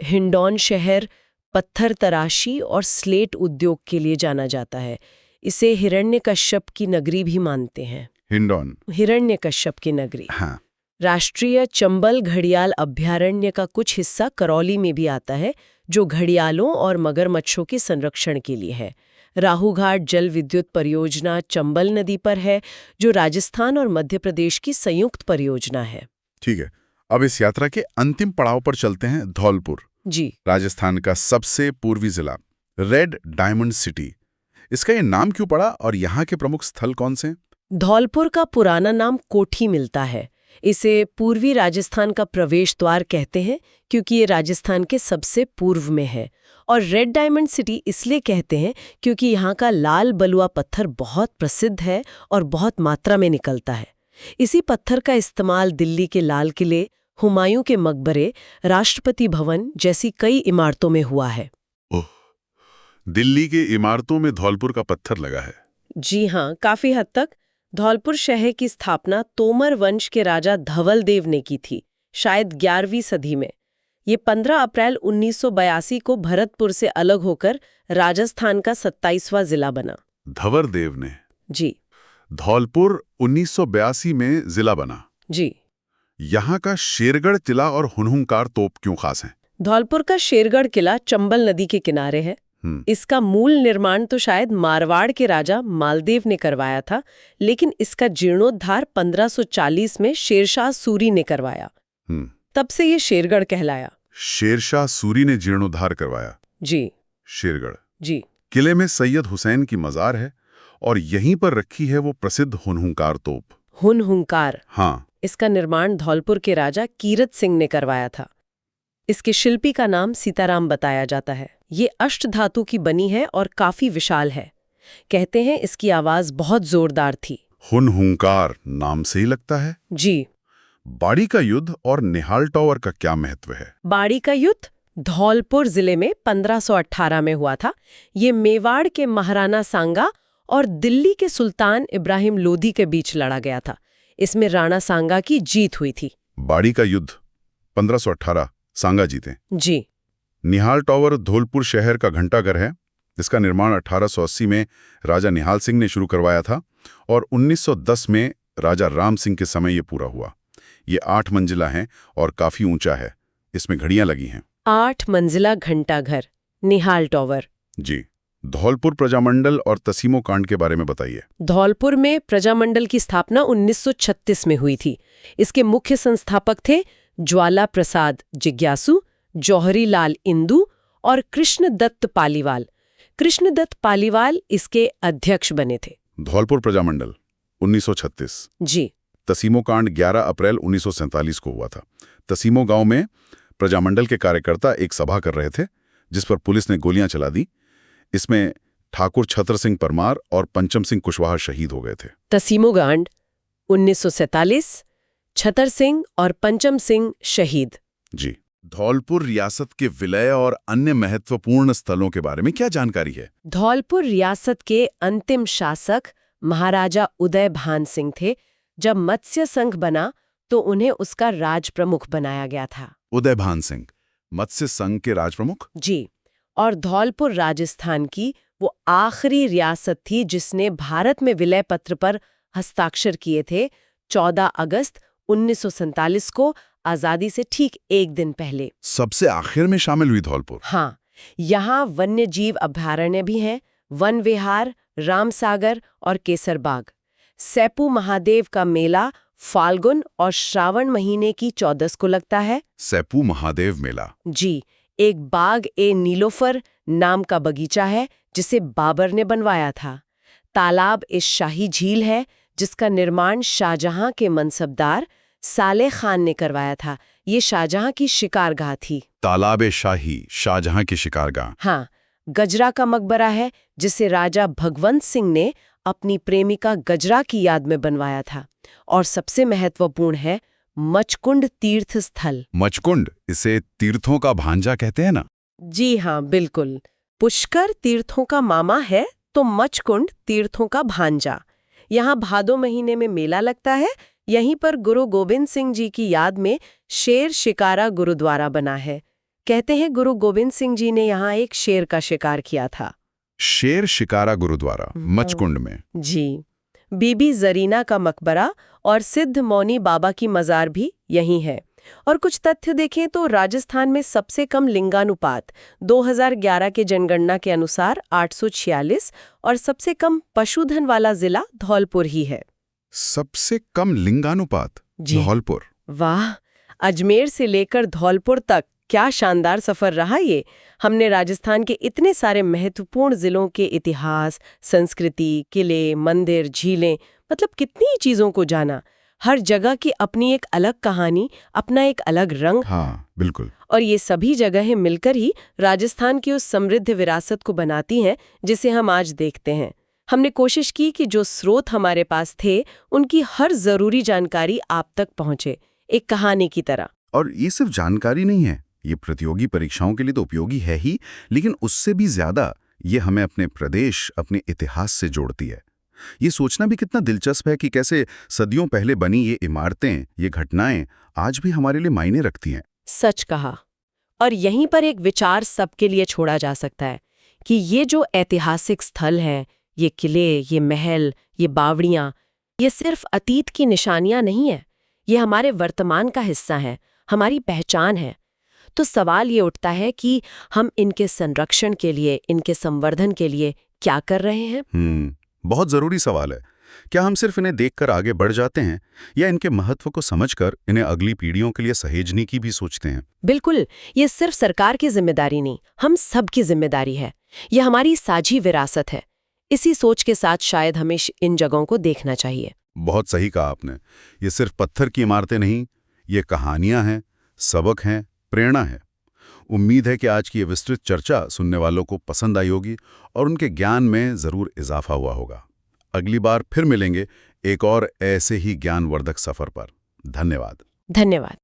B: हिंडौन शहर पत्थर तराशी और स्लेट उद्योग के लिए जाना जाता है। इसे हिरण्यकश्यप की नगरी भी मानते हैं।
C: हिंडौन
B: हिरण्यकश्यप की नगरी।
C: हाँ।
B: राष्ट्रीय चंबल घड़ियाल अभयारण्य का कुछ हिस्सा करौली में भी आता है, जो घड़ियालों और मगरमच्छों के संरक्षण के लिए है। राहूघाट जल विद्युत परियोजना चंबल नदी पर है, जो राजस्थान और मध्य प्रदेश की संयुक्त परियोजना है।
C: ठीक है, अब इस यात्रा के अंतिम पड़ाव पर चलते हैं। धौलपुर,
B: जी,
C: राजस्थान का सबसे पूर्वी जिला, रेड डायमंड सिटी। इसका ये नाम क्यों पड़ा और यहाँ के प्रमुख स्थल कौन से?
B: धौलपुर का पुराना नाम कोठी मिलता है। इसे पूर्वी राजस्थान का प्रवेश द्वार कहते हैं क्योंकि ये राजस्थान के सबसे पूर्व में है। और रेड डायमंड सिटी इसलिए कहते हैं क्योंकि यहाँ का लाल बलुआ पत्थर बहुत प्रसिद्ध है और बहुत मात्रा में निकलता है। इसी पत्थर का इस्तेमाल दिल्ली के लाल किले, हुमायूं के मकबरे, राष्ट्रपति भवन जैसी कई इमारतों में हुआ है।
C: ओह, दिल्ली की इमारतों में धौलपुर का पत्थर लगा है?
B: जी हाँ, काफी हद तक। धौलपुर शहर की स्थापना तोमर वंश के राजा धवल देव ने की थी, शायद 11वीं सदी में। ये 15 अप्रैल 1982 को भरतपुर से अलग होकर राजस्थान का 27वां जिला बना।
C: धवल देव ने?
B: जी।
C: धौलपुर 1982 में जिला बना?
B: जी।
C: यहाँ का शेरगढ़ किला और हुनहुंकार तोप क्यों खास है?
B: धौलपुर का शेरगढ़ किला चंबल नदी के किनारे है। इसका मूल निर्माण तो शायद मारवाड़ के राजा मालदेव ने करवाया था, लेकिन इसका जीर्णोद्धार 1540 में शेरशाह सूरी ने करवाया। तब से ये शेरगढ़ कहलाया।
C: शेरशाह सूरी ने जीर्णोद्धार करवाया।
B: जी।
C: शेरगढ़।
B: जी।
C: किले में सैयद हुसैन की मजार है और यहीं पर रखी है वो प्रसिद्ध हुनहुंकार तोप।
B: हुनहुंकार।
C: हाँ।
B: इसका निर्माण धौलपुर के राजा कीरत सिंह ने करवाया था। इसके शिल्पी का नाम सीताराम बताया जाता है। ये अष्टधातु की बनी है और काफी विशाल है। कहते हैं इसकी आवाज बहुत जोरदार थी।
C: हुनहुंकार नाम से ही लगता है।
B: जी।
C: बाड़ी का युद्ध और निहाल टावर का क्या महत्व है?
B: बाड़ी का युद्ध धौलपुर जिले में 1518 में हुआ था। ये मेवाड़ के महाराणा सांगा और दिल्ली के सुल्तान इब्राहिम लोधी के बीच लड़ा गया था। इसमें राणा सांगा की जीत हुई थी।
C: बाड़ी का युद्ध 1518 सांगा जीते।
B: जी।
C: निहाल टावर धौलपुर शहर का घंटाघर है। इसका निर्माण 1880 में राजा निहाल सिंह ने शुरू करवाया था और 1910 में राजा राम सिंह के समय ये पूरा हुआ। ये 8 मंजिला है और काफी ऊंचा है। इसमें घड़ियां लगी हैं।
B: 8 मंजिला घंटाघर, निहाल टावर।
C: जी। धौलपुर प्रजामंडल और तसीमो कांड के बारे में बताइए।
B: धौलपुर में प्रजामंडल की स्थापना 1936 में हुई थी। इसके मुख्य संस्थापक थे ज्वाला प्रसाद जिज्ञासु, जौहरी लाल इंदु और कृष्णदत्त पालीवाल। कृष्णदत्त पालीवाल इसके अध्यक्ष बने थे।
C: धौलपुर प्रजामंडल 1936।
B: जी।
C: तसीमो कांड 11 अप्रैल 1947 को हुआ था। तसीमो गांव में प्रजामंडल के कार्यकर्ता एक सभा कर रहे थे, जिस पर पुलिस ने गोलियां चला दी। इसमें ठाकुर छत्र सिंह परमार और पंचम सिंह कुशवाहा शहीद हो गए थे।
B: तसीमो कांड 1947, छतर सिंह और पंचम सिंह शहीद।
C: जी। धौलपुर रियासत के विलय और अन्य महत्वपूर्ण स्थलों के बारे में क्या जानकारी है?
B: धौलपुर रियासत के अंतिम शासक महाराजा उदय भान सिंह थे। जब मत्स्य संघ बना तो उन्हें उसका राज प्रमुख बनाया गया था।
C: उदय भान सिंह मत्स्य संघ के राज प्रमुख?
B: जी। और धौलपुर राजस्थान की वो आखिरी रियासत थी जिसने भारत में विलय पत्र पर हस्ताक्षर किए थे 14 अगस्त 1947 को, आजादी से ठीक एक दिन पहले।
C: सबसे आखिर में शामिल हुई धौलपुर।
B: हाँ, यहाँ वन्य जीव अभयारण्य भी हैं, वन विहार, रामसागर और केसरबाग। सैपू महादेव का मेला फाल्गुन और श्रावण महीने की 14 को लगता है।
C: सैपू महादेव मेला।
B: जी। एक बाग ए नीलोफर नाम का बगीचा है जिसे बाबर ने बनवाया था। तालाब ए शाही झील है जिसका निर्माण शाहजहां के मनसबदार साले खान ने करवाया था। ये शाहजहां की शिकारगाह थी।
C: तालाब शाही शाहजहां की शिकारगाह।
B: हाँ। गजरा का मकबरा है जिसे राजा भगवंत सिंह ने अपनी प्रेमिका गजरा की याद में बनवाया था। और सबसे महत्वपूर्ण है मचकुंड तीर्थ स्थल।
C: मचकुंड, इसे तीर्थों का भांजा कहते हैं ना?
B: जी हाँ, बिल्कुल। पुष्कर तीर्थों का मामा है तो मचकुंड तीर्थों का भांजा। यहाँ भादो महीने में मेला लगता है। यहीं पर गुरु गोबिंद सिंह जी की याद में शेर शिकारा गुरुद्वारा बना है। कहते हैं गुरु गोबिंद सिंह जी ने यहाँ एक शेर का शिकार किया था।
C: शेर शिकारा गुरुद्वारा मचकुंड में।
B: जी। बीबी जरीना का मकबरा और सिद्ध मौनी बाबा की मजार भी यहीं है। और कुछ तथ्य देखें तो राजस्थान में सबसे कम लिंगानुपात 2011 के जनगणना के अनुसार 846 और सबसे कम पशुधन वाला जिला धौलपुर ही है।
C: सबसे कम लिंगानुपात धौलपुर।
B: वाह, अजमेर से लेकर धौलपुर तक क्या शानदार सफर रहा ये। हमने राजस्थान के इतने सारे महत्वपूर्ण जिलों के इतिहास, संस्कृति, किले, मंदिर, झीलें, मतलब कितनी चीजों को जाना। हर जगह की अपनी एक अलग कहानी, अपना एक अलग रंग।
C: हाँ, बिल्कुल।
B: और ये सभी जगहें मिलकर ही राजस्थान की उस समृद्ध विरासत को बनाती हैं जिसे हम आज देखते हैं। हमने कोशिश की कि जो स्रोत हमारे पास थे उनकी हर जरूरी जानकारी आप तक पहुंचे, एक कहानी की तरह।
C: और ये सिर्फ जानकारी नहीं है, ये प्रतियोगी परीक्षाओं के लिए तो उपयोगी है ही, लेकिन उससे भी ज्यादा ये हमें अपने प्रदेश, अपने इतिहास से जोड़ती है। ये सोचना भी कितना दिलचस्प है कि कैसे सदियों पहले बनी ये इमारतें, ये घटनाएं आज भी हमारे लिए मायने रखती हैं।
B: सच कहा। और यहीं पर एक विचार सबके लिए छोड़ा जा सकता है कि ये जो ऐतिहासिक स्थल हैं, ये किले, ये महल, ये बावड़ियां, ये सिर्फ अतीत की निशानियां नहीं है, ये हमारे वर्तमान का हिस्सा है, हमारी पहचान है। तो सवाल ये उठता है कि हम इनके संरक्षण के लिए, इनके संवर्धन के लिए क्या कर रहे हैं?
C: बहुत जरूरी सवाल है। क्या हम सिर्फ इन्हें देखकर आगे बढ़ जाते हैं या इनके महत्व को समझकर इन्हें अगली पीढ़ियों के लिए सहेजने की भी सोचते हैं?
B: बिल्कुल, ये सिर्फ सरकार की जिम्मेदारी नहीं, हम सब की जिम्मेदारी है। ये हमारी साझी विरासत है। इसी सोच के साथ शायद हमें इन जगहों को देखना चाहिए।
C: बहुत सही कहा आपने। ये सिर्फ पत्थर की इमारतें नहीं, ये कहानियां हैं, सबक हैं, प्रेरणा है। उम्मीद है कि आज की ये विस्तृत चर्चा सुनने वालों को पसंद आई होगी और उनके ज्ञान में जरूर इजाफा हुआ होगा। अगली बार फिर मिलेंगे एक और ऐसे ही ज्ञानवर्धक सफर पर। धन्यवाद।
B: धन्यवाद।